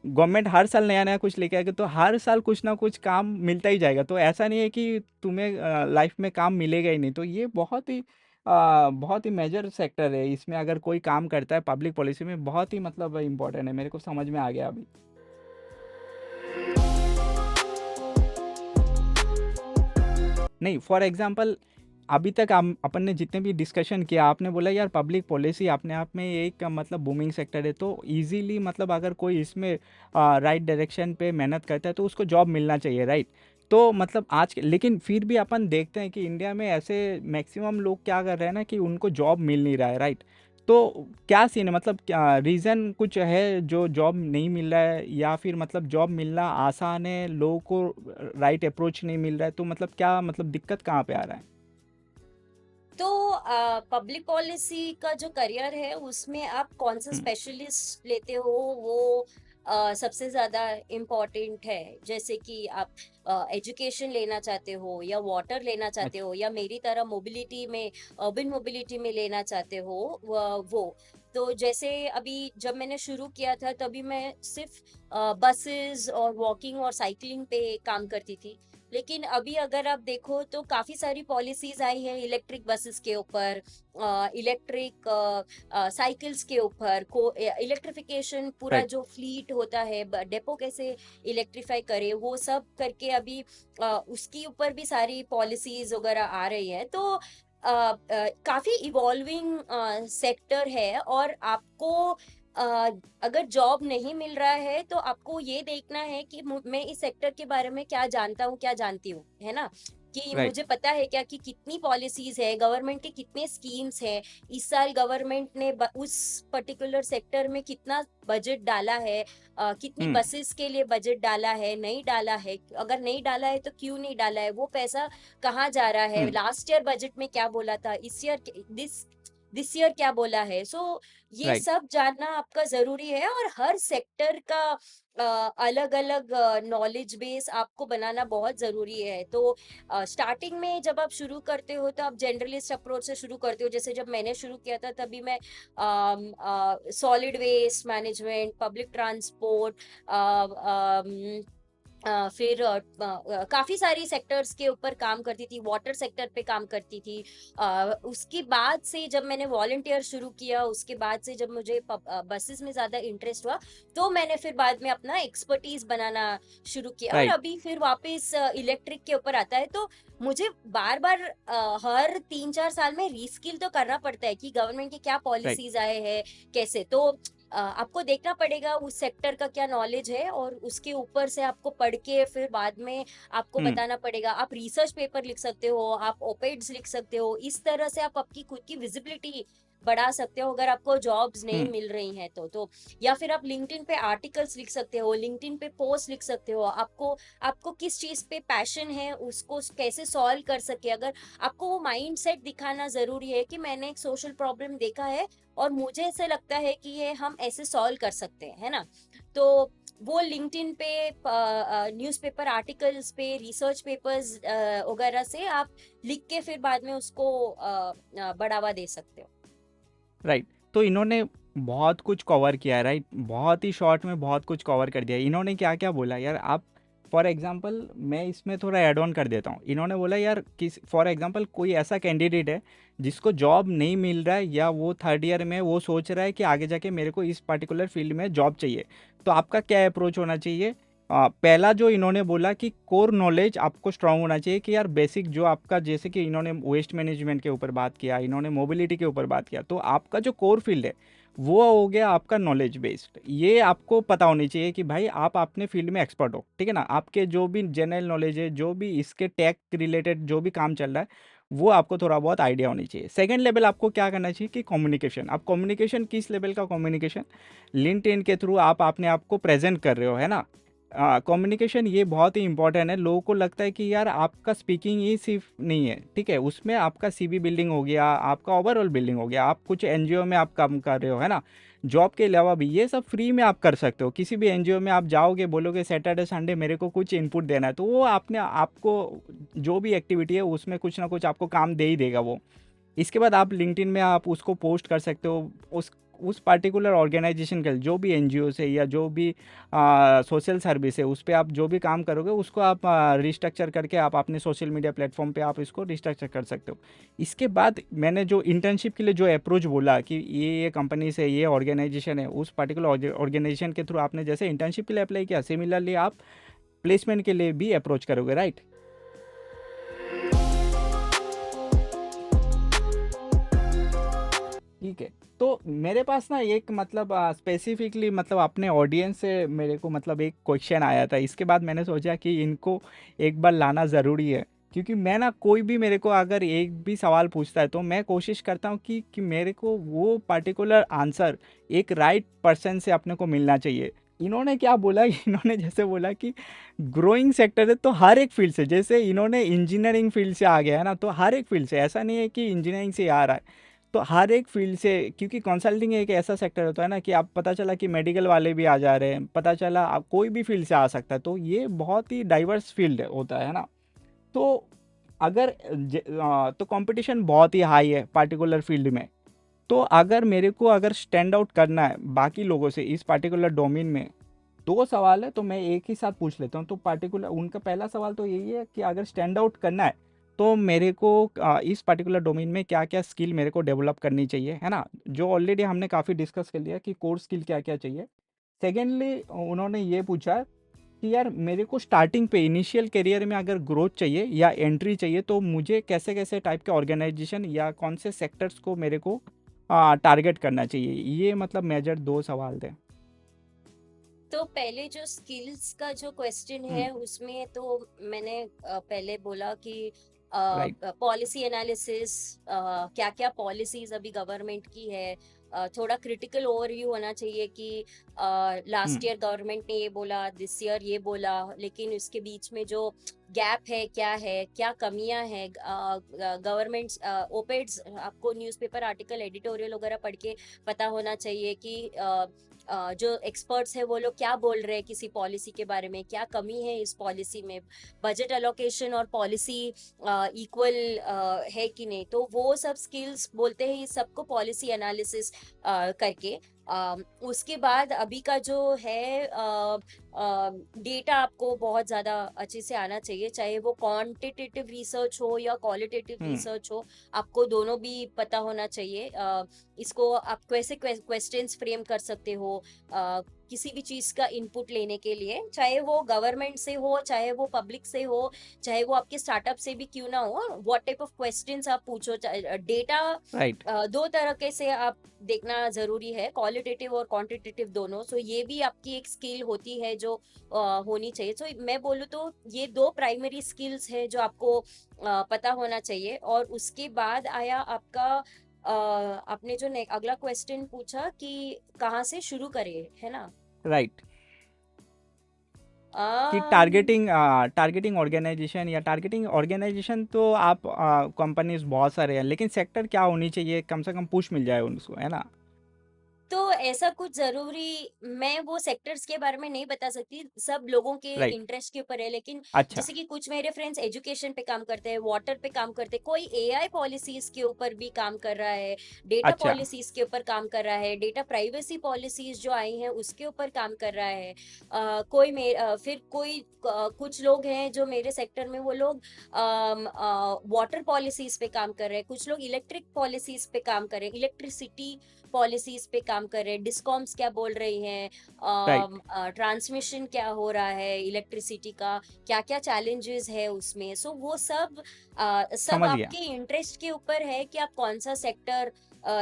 S2: गवर्नमेंट हर साल नया नया कुछ लेके आएगा, तो हर साल कुछ ना कुछ काम मिलता ही जाएगा। तो ऐसा नहीं है कि तुम्हें लाइफ में काम मिलेगा ही नहीं। तो ये बहुत ही मेजर सेक्टर है। इसमें अगर कोई काम करता है पब्लिक पॉलिसी में, बहुत ही मतलब इम्पोर्टेंट है। मेरे को समझ में आ गया अभी। नहीं, फॉर एग्जांपल अभी तक हम अपन ने जितने भी डिस्कशन किया, आपने बोला यार पब्लिक पॉलिसी अपने आप में एक मतलब बूमिंग सेक्टर है, तो इजीली मतलब अगर कोई इसमें राइट डायरेक्शन पे मेहनत करता है तो उसको जॉब मिलना चाहिए, राइट। तो मतलब लेकिन फिर भी अपन देखते हैं कि इंडिया में ऐसे मैक्सिमम लोग क्या कर रहे हैं ना कि उनको जॉब मिल नहीं रहा है, राइट। तो क्या सीन है, मतलब क्या रीज़न कुछ है जो जॉब नहीं मिल रहा है, या फिर मतलब जॉब मिलना आसान है, लोगों को राइट अप्रोच नहीं मिल रहा है, तो मतलब क्या मतलब दिक्कत कहाँ पे आ रहा है?
S1: तो पब्लिक पॉलिसी का जो करियर है उसमें आप कौन सा
S2: हम्म,
S1: स्पेशलिस्ट लेते हो, वो सबसे ज्यादा इम्पोर्टेंट है। जैसे कि आप एजुकेशन लेना चाहते हो या वाटर लेना चाहते
S2: अच्छा।
S1: हो या मेरी तरह मोबिलिटी में, अर्बन मोबिलिटी में लेना चाहते हो, वो तो जैसे अभी जब मैंने शुरू किया था तभी मैं सिर्फ बसेस और वॉकिंग और साइकिलिंग पे काम करती थी। लेकिन अभी अगर आप देखो तो काफी सारी पॉलिसीज आई है इलेक्ट्रिक बसेस के ऊपर, इलेक्ट्रिक साइकिल्स के ऊपर, को इलेक्ट्रिफिकेशन, पूरा
S2: राइट।
S1: जो फ्लीट होता है डेपो कैसे इलेक्ट्रीफाई करे, वो सब करके अभी उसके ऊपर भी सारी पॉलिसीज वगैरह आ रही है। तो काफी इवॉल्विंग सेक्टर है। और आपको अ, अगर जॉब नहीं मिल रहा है तो आपको ये देखना है कि मैं इस सेक्टर के बारे में क्या जानता हूँ, क्या जानती हूँ, है ना। कि
S2: राइट।
S1: मुझे पता है क्या कि कितनी पॉलिसीज है, गवर्नमेंट के कितने स्कीम्स हैं, इस साल गवर्नमेंट ने उस पर्टिकुलर सेक्टर में कितना बजट डाला है, कितनी
S2: हम्म।
S1: बसेस के लिए बजट डाला है, नहीं डाला है, अगर नहीं डाला है तो क्यों नहीं डाला है, वो पैसा कहाँ जा रहा है,
S2: हम्म।
S1: लास्ट ईयर बजट में क्या बोला था, इस ईयर दिस ईयर क्या बोला है। सो ये
S2: राइट।
S1: सब जानना आपका जरूरी है। और हर सेक्टर का अलग अलग नॉलेज बेस आपको बनाना बहुत जरूरी है। तो स्टार्टिंग में जब आप शुरू करते हो तो आप जनरलिस्ट अप्रोच से शुरू करते हो। जैसे जब मैंने शुरू किया था तभी मैं solid waste management, public transport, फिर काफी सारी सेक्टर्स के ऊपर काम करती थी, वाटर सेक्टर पे काम करती थी। उसके बाद से जब मैंने वॉलंटियर शुरू किया, उसके बाद से जब मुझे बसेस में ज्यादा इंटरेस्ट हुआ, तो मैंने फिर बाद में अपना एक्सपर्टीज बनाना शुरू किया। और
S2: राइट।
S1: अभी फिर वापस इलेक्ट्रिक के ऊपर आता है। तो मुझे बार बार हर 3-4 साल में रीस्किल तो करना पड़ता है कि गवर्नमेंट की क्या
S2: राइट।
S1: पॉलिसीज आए हैं, कैसे। तो आपको देखना पड़ेगा उस सेक्टर का क्या नॉलेज है, और उसके ऊपर से आपको पढ़ के फिर बाद में आपको
S2: हम्म।
S1: बताना पड़ेगा। आप रिसर्च पेपर लिख सकते हो, आप ओपेड्स लिख सकते हो, इस तरह से आप आपकी खुद की विजिबिलिटी बढ़ा सकते हो अगर आपको जॉब्स नहीं
S2: हम्म।
S1: मिल रही हैं तो। या फिर आप लिंक्डइन पे आर्टिकल्स लिख सकते हो, लिंक्डइन पे पोस्ट लिख सकते हो। आपको आपको किस चीज पे पैशन है, उसको कैसे सॉल्व कर सके। अगर आपको वो माइंड सेट दिखाना जरूरी है कि मैंने एक सोशल प्रॉब्लम देखा है और मुझे ऐसे लगता है कि ये हम ऐसे सॉल्व कर सकते हैं, है ना। तो वो लिंक्डइन पे, न्यूज़पेपर आर्टिकल्स पे, रिसर्च पेपर्स वगैरह से आप लिख के फिर बाद में उसको बढ़ावा दे सकते हो।
S2: राइट। तो इन्होंने बहुत कुछ कवर किया है, राइट, बहुत ही शॉर्ट में बहुत कुछ कवर कर दिया है। इन्होंने क्या क्या बोला यार, आप फॉर एग्जांपल मैं इसमें थोड़ा ऐड ऑन कर देता हूँ। इन्होंने बोला यार किस फॉर एग्जांपल कोई ऐसा कैंडिडेट है जिसको जॉब नहीं मिल रहा है, या वो थर्ड ईयर में वो सोच रहा है कि आगे जाके मेरे को इस पर्टिकुलर फील्ड में जॉब चाहिए, तो आपका क्या अप्रोच होना चाहिए? पहला जो इन्होंने बोला कि कोर नॉलेज आपको स्ट्रांग होना चाहिए, कि यार बेसिक जो आपका, जैसे कि इन्होंने वेस्ट मैनेजमेंट के ऊपर बात किया, इन्होंने मोबिलिटी के ऊपर बात किया, तो आपका जो कोर फील्ड है वो हो गया आपका नॉलेज बेस्ड। ये आपको पता होनी चाहिए कि भाई आप अपने फील्ड में एक्सपर्ट हो, ठीक है ना। आपके जो भी जनरल नॉलेज है, जो भी इसके टेक रिलेटेड जो भी काम चल रहा है, वो आपको थोड़ा बहुत आइडिया होनी चाहिए। सेकंड लेवल आपको क्या करना चाहिए कि कम्युनिकेशन। आप कम्युनिकेशन किस लेवल का कम्युनिकेशन? लिंक्डइन के थ्रू आप अपने आप को प्रेजेंट कर रहे हो, है ना। कम्युनिकेशन ये बहुत ही इंपॉर्टेंट है। लोगों को लगता है कि यार आपका स्पीकिंग ही सिर्फ नहीं है, ठीक है, उसमें आपका सीवी बिल्डिंग हो गया, आपका ओवरऑल बिल्डिंग हो गया, आप कुछ एनजीओ में आप काम कर रहे हो, है ना। जॉब के अलावा भी ये सब फ्री में आप कर सकते हो। किसी भी एनजीओ में आप जाओगे, बोलोगे सैटरडे संडे मेरे को कुछ इनपुट देना है, तो वो आपने आपको जो भी एक्टिविटी है उसमें कुछ ना कुछ आपको काम दे ही देगा वो। इसके बाद आप लिंक्डइन में आप उसको पोस्ट कर सकते हो, उस पार्टिकुलर ऑर्गेनाइजेशन के जो भी एनजीओ है या जो भी सोशल सर्विस है, उस पर आप जो भी काम करोगे उसको आप रिस्ट्रक्चर करके आप अपने सोशल मीडिया प्लेटफॉर्म पे आप इसको रिस्ट्रक्चर कर सकते हो। इसके बाद मैंने जो इंटर्नशिप के लिए जो अप्रोच बोला कि ये कंपनी से, ये ऑर्गेनाइजेशन है, उस पर्टिकुलर ऑर्गेनाइजेशन के थ्रू आपने जैसे इंटर्नशिप के लिए अप्लाई किया, सिमिलरली आप प्लेसमेंट के लिए भी अप्रोच करोगे, राइट। ठीक है। तो मेरे पास ना एक मतलब स्पेसिफिकली मतलब अपने ऑडियंस से मेरे को मतलब एक क्वेश्चन आया था, इसके बाद मैंने सोचा कि इनको एक बार लाना ज़रूरी है, क्योंकि मैं ना कोई भी मेरे को अगर एक भी सवाल पूछता है तो मैं कोशिश करता हूँ कि मेरे को वो पर्टिकुलर आंसर एक राइट पर्सन से अपने को मिलना चाहिए। इन्होंने क्या बोला इन्होंने जैसे बोला कि ग्रोइंग सेक्टर है, तो हर एक फील्ड से, जैसे इन्होंने इंजीनियरिंग फील्ड से आ गया है ना, तो हर एक फील्ड से, ऐसा नहीं है कि इंजीनियरिंग से आ रहा है, तो हर एक फील्ड से, क्योंकि कंसल्टिंग एक ऐसा सेक्टर होता है ना कि आप पता चला कि मेडिकल वाले भी आ जा रहे हैं, पता चला आप कोई भी फील्ड से आ सकता है, तो ये बहुत ही डाइवर्स फील्ड होता है ना। तो अगर तो कंपटीशन बहुत ही हाई है पर्टिकुलर फील्ड में। तो अगर मेरे को अगर स्टैंड आउट करना है बाकी लोगों से इस पर्टिकुलर डोमेन में, दो सवाल है तो मैं एक ही साथ पूछ लेता हूँ। तो पर्टिकुलर उनका पहला सवाल तो यही है कि अगर स्टैंड आउट करना है तो मेरे को इस पर्टिकुलर डोमेन में क्या क्या स्किल मेरे को डेवलप करनी चाहिए, है ना, जो ऑलरेडी हमने काफ़ी डिस्कस कर लिया कि कोर स्किल क्या क्या चाहिए। सेकेंडली उन्होंने ये पूछा कि यार मेरे को स्टार्टिंग पे इनिशियल करियर में अगर ग्रोथ चाहिए या एंट्री चाहिए तो मुझे कैसे कैसे टाइप के ऑर्गेनाइजेशन या कौन से सेक्टर्स को मेरे को टारगेट करना चाहिए। ये मतलब मेजर दो सवाल थे।
S1: तो पहले जो स्किल्स का जो क्वेश्चन है उसमें तो मैंने पहले बोला कि
S2: राइट।
S1: पॉलिसी एनालिसिस, क्या क्या पॉलिसीज अभी गवर्नमेंट की है, थोड़ा क्रिटिकल ओवरव्यू होना चाहिए कि लास्ट ईयर गवर्नमेंट ने ये बोला, दिस ईयर ये बोला, लेकिन इसके बीच में जो गैप है, क्या कमियां हैं। गवर्नमेंट ओपेड्स, आपको न्यूज़पेपर आर्टिकल एडिटोरियल वगैरह पढ़ के पता होना चाहिए कि जो एक्सपर्ट्स है वो लोग क्या बोल रहे हैं किसी पॉलिसी के बारे में, क्या कमी है इस पॉलिसी में, बजट एलोकेशन और पॉलिसी इक्वल है कि नहीं। तो वो सब स्किल्स बोलते हैं, इस सबको पॉलिसी एनालिसिस करके उसके बाद अभी का जो है डेटा आपको बहुत ज्यादा अच्छे से आना चाहिए, चाहे वो क्वांटिटेटिव रिसर्च हो या क्वालिटेटिव रिसर्च हो, आपको दोनों भी पता होना चाहिए। इसको आप कैसे क्वेश्चंस फ्रेम कर सकते हो किसी भी चीज का इनपुट लेने के लिए, चाहे वो गवर्नमेंट से हो, चाहे वो पब्लिक से हो, चाहे वो आपके स्टार्टअप से भी क्यों ना हो, व्हाट टाइप ऑफ क्वेश्चंस आप पूछो। Data
S2: right.
S1: दो तरह के से आप देखना जरूरी है, क्वालिटेटिव और क्वांटिटेटिव दोनों। सो ये भी आपकी एक स्किल होती है जो होनी चाहिए। सो मैं बोलूँ तो ये दो प्राइमरी स्किल्स है जो आपको पता होना चाहिए। और उसके बाद आया आपका आपने जो अगला क्वेश्चन पूछा कि कहाँ से शुरू करें, है ना।
S2: राइट। कि
S1: अम,
S2: टारगेटिंग ऑर्गेनाइजेशन या टारगेटिंग ऑर्गेनाइजेशन, तो आप कंपनीज बहुत सारे हैं, लेकिन सेक्टर क्या होनी चाहिए, कम से कम पुश मिल जाए उनको, है ना।
S1: तो ऐसा कुछ जरूरी मैं वो सेक्टर्स के बारे में नहीं बता सकती, सब लोगों के
S2: राइट।
S1: इंटरेस्ट के ऊपर है। लेकिन
S2: अच्छा।
S1: जैसे कि कुछ मेरे फ्रेंड्स एजुकेशन पे काम करते हैं, वाटर पे काम करते हैं, कोई एआई पॉलिसीज के ऊपर भी काम कर रहा है, डेटा
S2: अच्छा।
S1: पॉलिसीज के ऊपर काम कर रहा है, डेटा प्राइवेसी पॉलिसीज जो आई हैं उसके ऊपर काम कर रहा है। फिर कोई कुछ लोग हैं जो मेरे सेक्टर में, वो लोग वाटर पॉलिसीज पे काम कर रहे हैं, कुछ लोग इलेक्ट्रिक पॉलिसीज पे काम कर रहे हैं, इलेक्ट्रिसिटी पॉलिसीज पे काम कर रहे हैं, डिस्कॉम्स क्या बोल रही हैं,
S2: राइट।
S1: ट्रांसमिशन क्या हो रहा है इलेक्ट्रिसिटी का, क्या क्या चैलेंजेस है उसमें। सो वो सब सब
S2: समझ गया।
S1: आपके इंटरेस्ट के ऊपर है कि आप कौन सा सेक्टर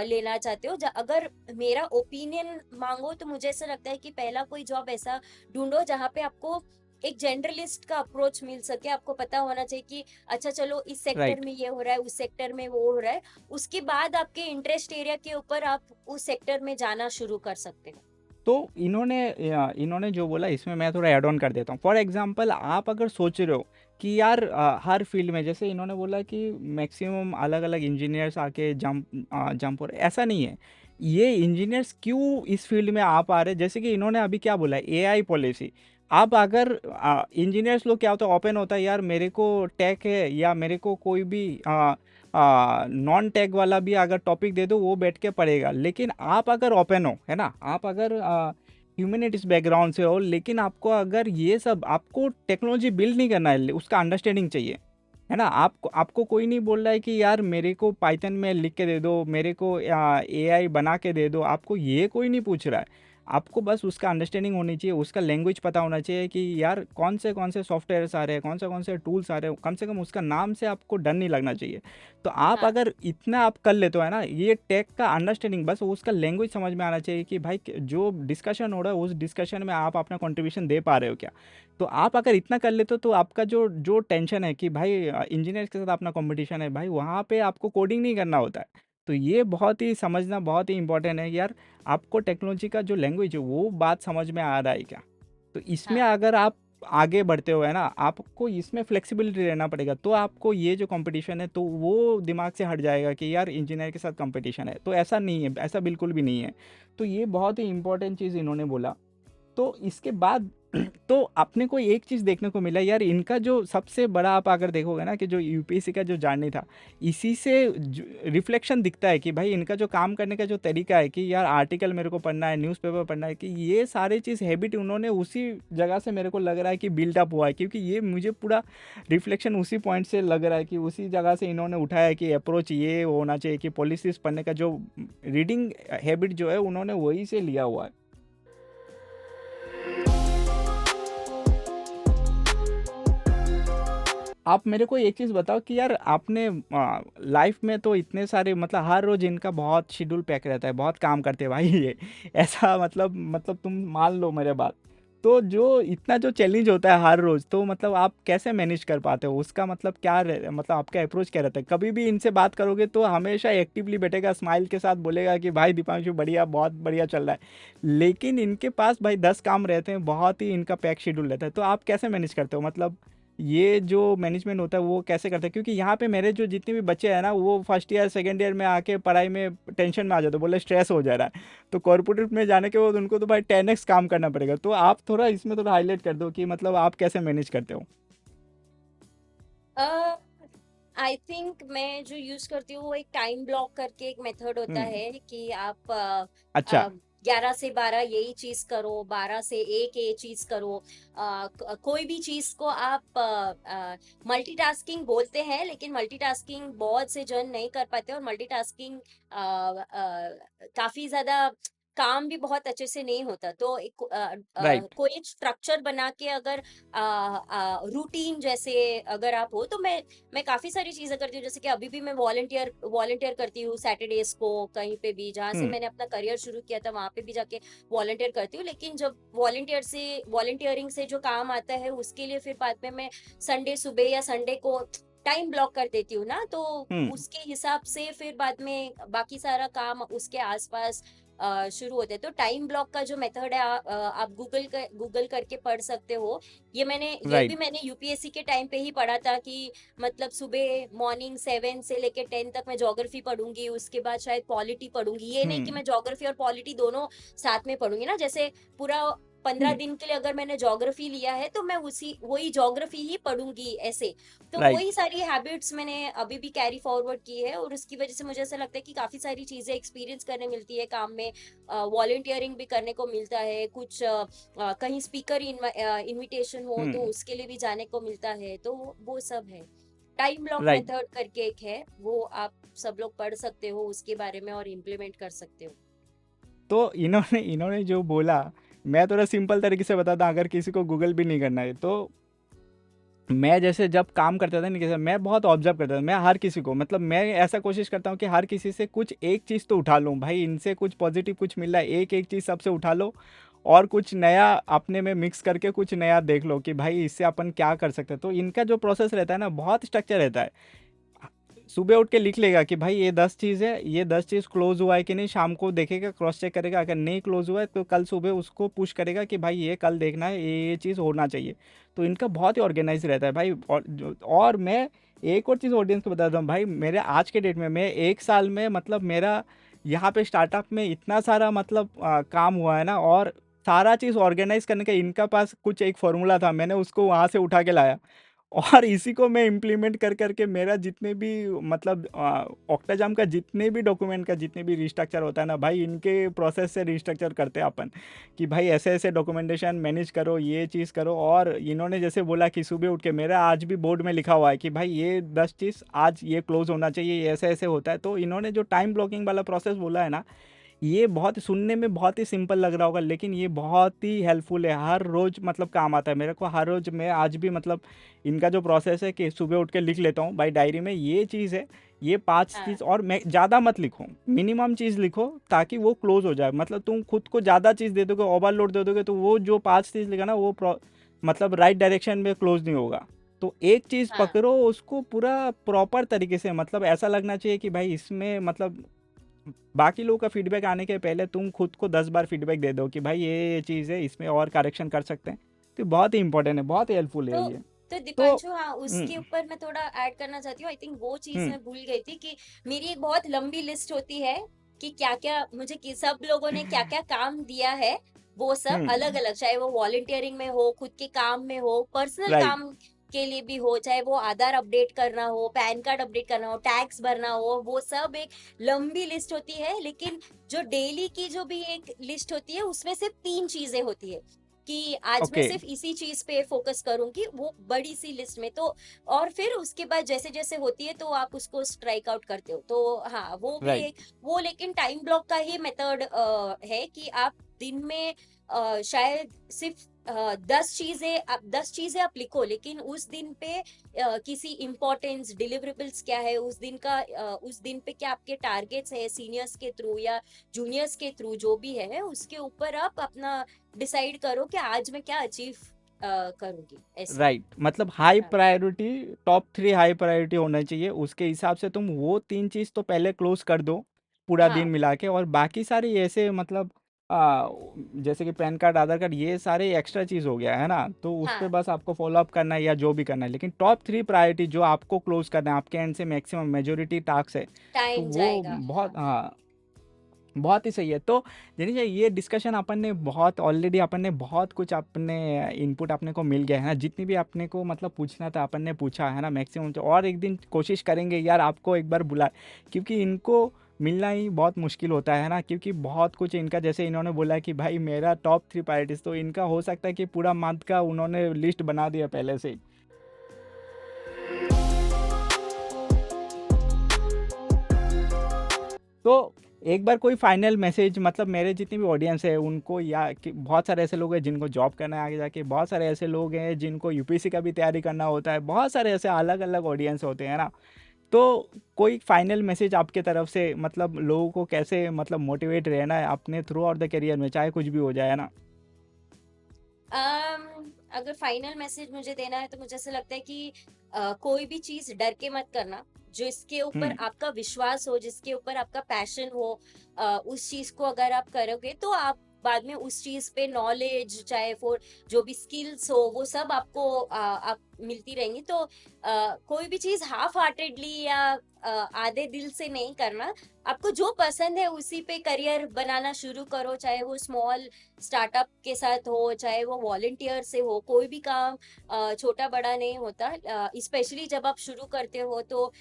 S1: लेना चाहते हो। अगर मेरा ओपिनियन मांगो तो मुझे ऐसा लगता है कि पहला कोई जॉब ऐसा ढूंढो जहाँ पे आपको एक जनरलिस्ट का अप्रोच मिल सके। आपको पता होना चाहिए कि अच्छा चलो इस सेक्टर
S2: राइट।
S1: में ये हो रहा है, उस सेक्टर में वो हो रहा है, उसके बाद आपके इंटरेस्ट एरिया के ऊपर आप उस सेक्टर में जाना शुरू कर सकते हो।
S2: तो इन्होंने जो बोला इसमें मैं थोड़ा ऐड ऑन कर देता हूँ। फॉर एग्जांपल आप अगर सोच रहे हो कि यार हर फील्ड में, जैसे इन्होंने बोला कि मैक्सिमम अलग अलग इंजीनियर्स आके जंप हो रहे, ऐसा नहीं है। ये इंजीनियर्स क्यों इस फील्ड में आ पा रहे, जैसे कि इन्होंने अभी क्या बोला, एआई पॉलिसी। आप अगर इंजीनियर्स लोग क्या होता है, ओपन होता है यार मेरे को टेक है या मेरे को कोई भी नॉन टेक वाला भी अगर टॉपिक दे दो वो बैठ के पढ़ेगा। लेकिन आप अगर ओपन हो, है ना, आप अगर ह्यूमैनिटीज बैकग्राउंड से हो, लेकिन आपको अगर ये सब, आपको टेक्नोलॉजी बिल्ड नहीं करना है, उसका अंडरस्टैंडिंग चाहिए, है ना। आपको कोई नहीं बोल रहा है कि यार मेरे को पाइथन में लिख के दे दो, मेरे को एआई बना के दे दो, आपको ये कोई नहीं पूछ रहा है। आपको बस उसका अंडरस्टैंडिंग होनी चाहिए, उसका लैंग्वेज पता होना चाहिए कि यार कौन से सॉफ्टवेयर्स आ रहे हैं, कौन से टूल्स आ रहे हैं, कम से कम उसका नाम से आपको डर नहीं लगना चाहिए। तो आप
S1: हाँ,
S2: अगर इतना आप कर लेते हो है ना, ये टेक का अंडरस्टैंडिंग, बस उसका लैंग्वेज समझ में आना चाहिए कि भाई जो डिस्कशन हो रहा है उस डिस्कशन में आप अपना कंट्रीब्यूशन दे पा रहे हो क्या। तो आप अगर इतना कर लेते हो तो आपका जो जो टेंशन है कि भाई इंजीनियर के साथ अपना कंपटीशन है, भाई वहाँ पे आपको कोडिंग नहीं करना होता है। तो ये बहुत ही समझना बहुत ही इंपॉर्टेंट है यार, आपको टेक्नोलॉजी का जो लैंग्वेज है वो बात समझ में आ रहा है क्या। तो इसमें
S1: हाँ,
S2: अगर आप आगे बढ़ते हो है ना, आपको इसमें फ्लेक्सिबिलिटी रहना पड़ेगा, तो आपको ये जो कंपटीशन है तो वो दिमाग से हट जाएगा कि यार इंजीनियर के साथ कंपटीशन है। तो ऐसा नहीं है, ऐसा बिल्कुल भी नहीं है। तो ये बहुत ही इंपॉर्टेंट चीज़ इन्होंने बोला। तो इसके बाद तो अपने को एक चीज़ देखने को मिला यार, इनका जो सबसे बड़ा आप अगर देखोगे ना कि जो यूपीएससी का जो जर्नी था, इसी से रिफ्लेक्शन दिखता है कि भाई इनका जो काम करने का जो तरीका है कि यार आर्टिकल मेरे को पढ़ना है, न्यूज़पेपर पढ़ना है, कि ये सारे चीज़ हैबिट उन्होंने उसी जगह से मेरे को लग रहा है कि बिल्डअप हुआ है, क्योंकि ये मुझे पूरा रिफ्लेक्शन उसी पॉइंट से लग रहा है कि उसी जगह से इन्होंने उठाया है कि अप्रोच ये होना चाहिए कि पॉलिसीज पढ़ने का जो रीडिंग हैबिट जो है उन्होंने वही से लिया हुआ है। आप मेरे को एक चीज़ बताओ कि यार आपने लाइफ में तो इतने सारे मतलब हर रोज़ इनका बहुत शेड्यूल पैक रहता है, बहुत काम करते हैं भाई ये ऐसा मतलब तुम मान लो मेरे बात। तो जो इतना जो चैलेंज होता है हर रोज़, तो मतलब आप कैसे मैनेज कर पाते हो उसका मतलब क्या मतलब आपका अप्रोच क्या रहता है? कभी भी इनसे बात करोगे तो हमेशा एक्टिवली बैठेगा, स्माइल के साथ बोलेगा कि भाई दीपांशु बढ़िया, बहुत बढ़िया चल रहा है। लेकिन इनके पास भाई 10 काम रहते हैं, बहुत ही इनका पैक शेड्यूल रहता है। तो आप कैसे मैनेज करते हो, मतलब ये जो मैनेजमेंट होता है वो कैसे करते हैं? क्योंकि यहाँ पे मेरे जो जितने भी बच्चे हैं ना, वो फर्स्ट ईयर सेकंड ईयर में आके पढ़ाई में टेंशन में आ जाते हैं, बोले स्ट्रेस हो जा रहा है। तो कॉर्पोरेट में जाने के बाद उनको तो भाई 10x काम करना पड़ेगा। तो आप थोड़ा इसमें थोड़ा हाईलाइट कर दो कि मतलब आप कैसे मैनेज करते हो।
S1: आई थिंक मैं जो यूज करती हूँ वो एक टाइम ब्लॉक करके एक मेथड होता
S2: हम्म।
S1: है कि आप
S2: अच्छा।
S1: 11 से 12 यही चीज करो, 12 से 1 ये चीज करो। कोई भी चीज को आप मल्टीटास्किंग बोलते हैं, लेकिन मल्टीटास्किंग बहुत से जन नहीं कर पाते, और मल्टीटास्किंग काफी ज्यादा काम भी बहुत अच्छे से नहीं होता। तो
S2: राइट।
S1: कोई एक स्ट्रक्चर बना के अगर रूटीन जैसे अगर आप हो, तो मैं काफी सारी चीजें करती हूँ। जैसे कि अभी भी मैं वॉलंटियर वॉलंटियर करती हूँ सैटरडेज को, कहीं पे भी जहाँ से
S2: हम्म।
S1: मैंने अपना करियर शुरू किया था वहां पे भी जाके वॉलंटियर करती हूँ। लेकिन जब वॉलंटियरिंग से जो काम आता है उसके लिए फिर बाद में मैं संडे सुबह या संडे को टाइम ब्लॉक कर देती हूँ ना, तो
S2: हम्म।
S1: उसके हिसाब से फिर बाद में बाकी सारा काम उसके आसपास शुरू होते हैं। तो टाइम ब्लॉक का जो मेथड है आप गूगल करके पढ़ सकते हो। ये भी
S2: राइट।
S1: मैंने यूपीएससी के टाइम पे ही पढ़ा था कि मतलब सुबह मॉर्निंग 7 से लेके 10 तक मैं ज्योग्राफी पढ़ूंगी, उसके बाद शायद पॉलिटी पढ़ूंगी। ये नहीं कि
S2: हम्म।
S1: मैं ज्योग्राफी और पॉलिटी दोनों साथ में पढ़ूंगी ना। जैसे पूरा 15 दिन के लिए अगर मैंने ज्योग्राफी लिया है तो मैं उसी वही ज्योग्राफी ही पढ़ूंगी ऐसे। तो
S2: राइट।
S1: वही सारी हैबिट्स मैंने अभी भी कैरी फॉरवर्ड की है, और उसकी वजह से मुझे ऐसा लगता है कि काफी सारी चीजें एक्सपीरियंस करने मिलती है काम में। वॉलंटियरिंग भी करने को मिलता है कुछ, कहीं स्पीकर इनविटेशन हो तो
S2: हम्म।
S1: उसके लिए भी जाने को मिलता है। तो वो सब है। Time block
S2: right.
S1: मेथड करके एक है, वो आप सब लोग पढ़ सकते हो उसके बारे में और इम्प्लीमेंट कर सकते हो।
S2: तो इन्होंने इन्होंने जो बोला, मैं थोड़ा सिंपल तरीके से बताता हूँ, अगर किसी को गूगल भी नहीं करना है तो मैं जैसे जब काम करता था ना, कैसे मैं बहुत ऑब्जर्व करता था, मैं हर किसी को मतलब मैं ऐसा कोशिश करता हूँ कि हर किसी से कुछ एक चीज़ तो उठा लूँ भाई, इनसे कुछ पॉजिटिव कुछ मिल रहा है, एक एक चीज़ सबसे उठा लो और कुछ नया अपने में मिक्स करके कुछ नया देख लो कि भाई इससे अपन क्या कर सकते हैं। तो इनका जो प्रोसेस रहता है ना, बहुत स्ट्रक्चर रहता है। सुबह उठ के लिख लेगा कि भाई ये 10 चीज़ है, ये 10 चीज़ क्लोज हुआ है कि नहीं, शाम को देखेगा, क्रॉस चेक करेगा, अगर नहीं क्लोज हुआ है तो कल सुबह उसको पुश करेगा कि भाई ये कल देखना है, ये चीज़ होना चाहिए। तो इनका बहुत ही ऑर्गेनाइज रहता है भाई। और मैं एक और चीज़ ऑडियंस को बताता हूँ भाई, मेरे आज के डेट में मैं 1 साल में मतलब मेरा यहाँ पे स्टार्टअप में इतना सारा मतलब काम हुआ है ना, और सारा चीज़ ऑर्गेनाइज करने का इनका पास कुछ एक फॉर्मूला था, मैंने उसको वहाँ से उठा के लाया और इसी को मैं इम्प्लीमेंट कर करके मेरा जितने भी मतलब ऑक्टाजाम का जितने भी डॉक्यूमेंट का जितने भी रिस्ट्रक्चर होता है ना भाई, इनके प्रोसेस से रिस्ट्रक्चर करते हैं अपन कि भाई ऐसे ऐसे डॉक्यूमेंटेशन मैनेज करो, ये चीज़ करो। और इन्होंने जैसे बोला कि सुबह उठ के मेरा आज भी बोर्ड में लिखा हुआ है कि भाई ये 10 चीज़ आज ये क्लोज होना चाहिए, ये ऐसे ऐसे होता है। तो इन्होंने जो टाइम ब्लॉकिंग वाला प्रोसेस बोला है ना, ये बहुत सुनने में बहुत ही सिंपल लग रहा होगा, लेकिन ये बहुत ही हेल्पफुल है, हर रोज़ मतलब काम आता है मेरे को। हर रोज़ मैं आज भी मतलब इनका जो प्रोसेस है कि सुबह उठ के लिख लेता हूँ भाई डायरी में, ये चीज़ है, ये 5
S1: हाँ,
S2: चीज़, और मैं ज़्यादा मत लिखो, मिनिमम चीज़ लिखो ताकि वो क्लोज़ हो जाए। मतलब तुम खुद को ज़्यादा चीज़ दे दोगे, ओवरलोड दे दोगे, तो वो जो 5 चीज़ लिखा ना वो मतलब राइट डायरेक्शन में क्लोज़ नहीं होगा। तो एक चीज़
S1: हाँ,
S2: पकड़ो, उसको पूरा प्रॉपर तरीके से, मतलब ऐसा लगना चाहिए कि भाई इसमें मतलब बाकी लोगों का फीडबैक आने के पहले तुम खुद को 10 बार फीडबैक दे दो कि भाई ये चीज़ है, इसमें और करेक्शन कर सकते हैं। तो बहुत ही इंपॉर्टेंट है, बहुत ही हेल्पफुल है
S1: तो
S2: ये।
S1: तो
S2: तो
S1: दीपांशु, हाँ, उसके
S2: हम्म
S1: ऊपर मैं थोड़ा ऐड करना चाहती हूँ। आई थिंक वो चीज
S2: हम्म
S1: मैं भूल गई थी कि मेरी एक बहुत लंबी लिस्ट होती है कि क्या क्या मुझे सब लोगों ने क्या क्या काम दिया है। वो सब अलग
S2: हम्म
S1: अलग, चाहे वो वॉलंटियरिंग में हो, खुद के काम में हो, पर्सनल
S2: राइट।
S1: काम के लिए भी हो, चाहे वो आधार अपडेट करना हो, पैन कार्ड अपडेट करना हो, टैक्स भरना हो, वो सब एक लंबी लिस्ट होती है। लेकिन जो डेली की जो भी एक लिस्ट होती है उसमें सिर्फ 3 चीजें होती है कि आज मैं
S2: ओके।
S1: सिर्फ इसी चीज पे फोकस करूंगी, वो बड़ी सी लिस्ट में। तो और फिर उसके बाद जैसे जैसे होती है तो आप उसको स्ट्राइक आउट करते हो। तो हाँ, वो भी
S2: राइट।
S1: एक, वो लेकिन टाइम ब्लॉक का ही मेथड है कि आप दिन में शायद सिर्फ 10 चीजें, आप 10 चीजें आप लिखो, लेकिन उस दिन पे किसी इम्पोर्टेंस डिलीवरेबल्स क्या है उस दिन का, उस दिन पे क्या आपके टारगेट्स है सीनियर्स के थ्रू या जूनियर्स के थ्रू, जो भी है उसके ऊपर आप अपना डिसाइड करो कि आज मैं क्या अचीव करूंगी, ऐसे।
S2: राइट, मतलब हाई
S1: हाँ,
S2: प्रायोरिटी, टॉप 3 हाई प्रायोरिटी होना चाहिए, उसके हिसाब से तुम वो 3 चीज़ तो पहले क्लोज कर दो पूरा दिन
S1: हाँ,
S2: मिला के, और बाकी सारे ऐसे मतलब आ, जैसे कि पैन कार्ड, आधार कार्ड, ये सारे एक्स्ट्रा चीज़ हो गया है ना, तो उस पे
S1: हाँ,
S2: बस आपको फॉलो अप करना है या जो भी करना है, लेकिन टॉप 3 प्रायोरिटी जो आपको क्लोज करना है, आपके एंड से मैक्सिमम मेजोरिटी टास्क है, तो
S1: टाइम
S2: वो
S1: जाएगा, हाँ।
S2: बहुत, हाँ, बहुत ही सही है। तो जैसे ये डिस्कशन अपन ने बहुत ऑलरेडी, अपन ने बहुत कुछ अपने इनपुट अपने को मिल गया है ना, जितनी भी अपने को मतलब पूछना था अपन ने पूछा है ना मैक्सिमम। और एक दिन कोशिश करेंगे यार आपको एक बार बुला, क्योंकि इनको मिलना ही बहुत मुश्किल होता है ना, क्योंकि बहुत कुछ इनका, जैसे इन्होंने बोला कि भाई मेरा टॉप 3 प्रायोरिटीज, तो इनका हो सकता है कि पूरा मंथ का उन्होंने लिस्ट बना दिया पहले से ही। तो एक बार कोई फाइनल मैसेज, मतलब मेरे जितनी भी ऑडियंस है उनको, या कि बहुत सारे ऐसे लोग हैं जिनको जॉब करना है आगे जाके, बहुत सारे ऐसे लोग हैं जिनको यूपीएससी का भी तैयारी करना होता है, बहुत सारे ऐसे अलग अलग ऑडियंस होते हैं ना, तो कोई फाइनल मैसेज आपके तरफ से, मतलब लोगों को कैसे मतलब मोटिवेट रहना है अपने थ्रू आउट द करियर में, चाहे कुछ भी हो जाए ना।
S1: अगर फाइनल मैसेज मुझे देना है तो मुझे ऐसा लगता है कि कोई भी चीज डर के मत करना। जो इसके ऊपर
S2: हम्म
S1: आपका विश्वास हो, जिसके ऊपर आपका पैशन हो, उस चीज को अगर आप करोगे तो आप बाद में उस चीज पे नॉलेज, चाहे वो जो भी स्किल्स हो, वो सब आपको आप मिलती रहेंगी। तो कोई भी चीज हाफ हार्टेडली या आधे दिल से नहीं करना। आपको जो पसंद है उसी पे करियर बनाना शुरू करो, चाहे वो स्मॉल स्टार्टअप के साथ हो, चाहे वो वॉलंटियर से हो। कोई भी काम छोटा बड़ा नहीं होता, स्पेशली जब आप शुरू करते हो। तो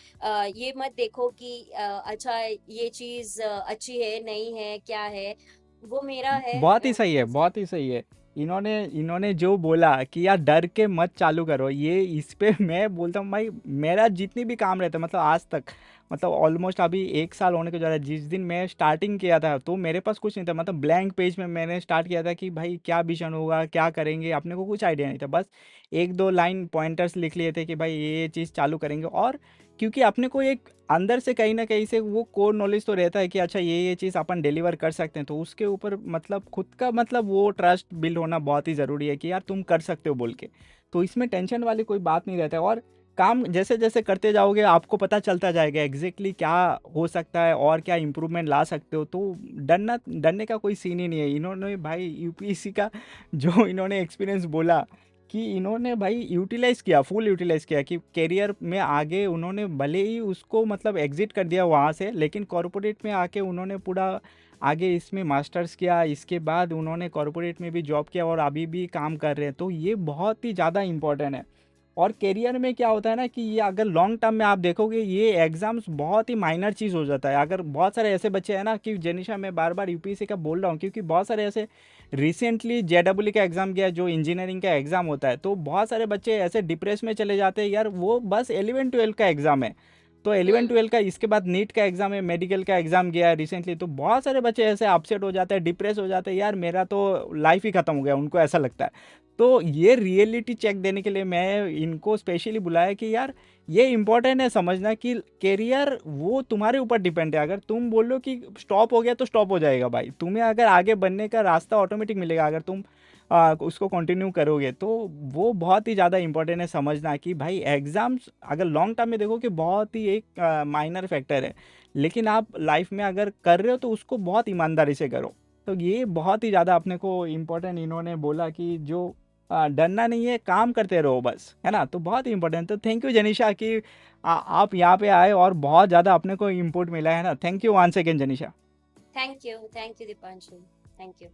S1: ये मत देखो कि अच्छा ये चीज अच्छी है नहीं है, क्या है, वो मेरा है
S2: बहुत ही सही है,
S1: ऐसे।
S2: बहुत ही सही है। इन्होंने इन्होंने जो बोला कि यार डर के मत चालू करो, ये इस पे मैं बोलता हूँ भाई, मेरा जितनी भी काम रहता है मतलब आज तक, मतलब ऑलमोस्ट अभी 1 साल होने को जा रहा है, जिस दिन मैं स्टार्टिंग किया था तो मेरे पास कुछ नहीं था, मतलब ब्लैंक पेज में मैंने स्टार्ट किया था कि भाई क्या विजन होगा, क्या करेंगे, अपने को कुछ आइडिया नहीं था, बस एक दो लाइन पॉइंटर्स लिख लिए थे कि भाई ये चीज़ चालू करेंगे। और क्योंकि अपने को एक अंदर से कहीं ना कहीं से वो कोर नॉलेज तो रहता है कि अच्छा ये चीज़ अपन डिलीवर कर सकते हैं, तो उसके ऊपर मतलब खुद का मतलब वो ट्रस्ट बिल्ड होना बहुत ही ज़रूरी है कि यार तुम कर सकते हो बोल के। तो इसमें टेंशन वाली कोई बात नहीं रहता है, और काम जैसे जैसे करते जाओगे आपको पता चलता जाएगा एग्जैक्टली क्या हो सकता है और क्या इम्प्रूवमेंट ला सकते हो, तो डरने का कोई सीन ही नहीं है। इन्होंने भाई यूपीएससी का जो इन्होंने एक्सपीरियंस बोला कि इन्होंने भाई यूटिलाइज़ किया, फुल यूटिलाइज़ किया कि करियर में आगे उन्होंने भले ही उसको मतलब एग्ज़िट कर दिया वहाँ से, लेकिन कॉरपोरेट में आके उन्होंने पूरा आगे इसमें मास्टर्स किया, इसके बाद उन्होंने कॉरपोरेट में भी जॉब किया और अभी भी काम कर रहे हैं, तो ये बहुत ही ज़्यादा इम्पोर्टेंट है। और करियर में क्या होता है ना कि ये अगर लॉन्ग टर्म में आप देखोगे ये एग्ज़ाम्स बहुत ही माइनर चीज़ हो जाता है। अगर बहुत सारे ऐसे बच्चे हैं ना, कि जेनिशा मैं बार बार यूपीएससी का बोल रहा हूँ क्योंकि बहुत सारे ऐसे रिसेंटली जेडब्ल्यू का एग्ज़ाम गया जो इंजीनियरिंग का एग्ज़ाम होता है, तो बहुत सारे बच्चे ऐसे डिप्रेस में चले जाते हैं यार, वो बस 11 12 का एग्ज़ाम है, तो 11-12 का इसके बाद नीट का एग्ज़ाम है, मेडिकल का एग्ज़ाम गया है रिसेंटली, तो बहुत सारे बच्चे ऐसे अपसेट हो जाते हैं, डिप्रेस हो जाते हैं, यार मेरा तो लाइफ ही ख़त्म हो गया, उनको ऐसा लगता है। तो ये रियलिटी चेक देने के लिए मैं इनको स्पेशली बुलाया कि यार ये इम्पोर्टेंट है समझना कि करियर वो तुम्हारे ऊपर डिपेंड है। अगर तुम बोलो कि स्टॉप हो गया तो स्टॉप हो जाएगा भाई, तुम्हें अगर आगे बढ़ने का रास्ता ऑटोमेटिक मिलेगा अगर तुम उसको कंटिन्यू करोगे। तो वो बहुत ही ज़्यादा इंपॉर्टेंट है समझना कि भाई एग्ज़ाम्स अगर लॉन्ग टर्म में देखो कि बहुत ही एक माइनर फैक्टर है, लेकिन आप लाइफ में अगर कर रहे हो तो उसको बहुत ईमानदारी से करो। तो ये बहुत ही ज़्यादा अपने को इम्पोर्टेंट इन्होंने बोला कि जो डरना नहीं है, काम करते रहो बस, है ना? तो बहुत ही इंपॉर्टेंट। तो थैंक यू जनीशा कि आप यहाँ पे आए और बहुत ज़्यादा अपने को इनपुट मिला है ना। Thank you once again Janisha.
S1: Thank you Deepanshu, thank you.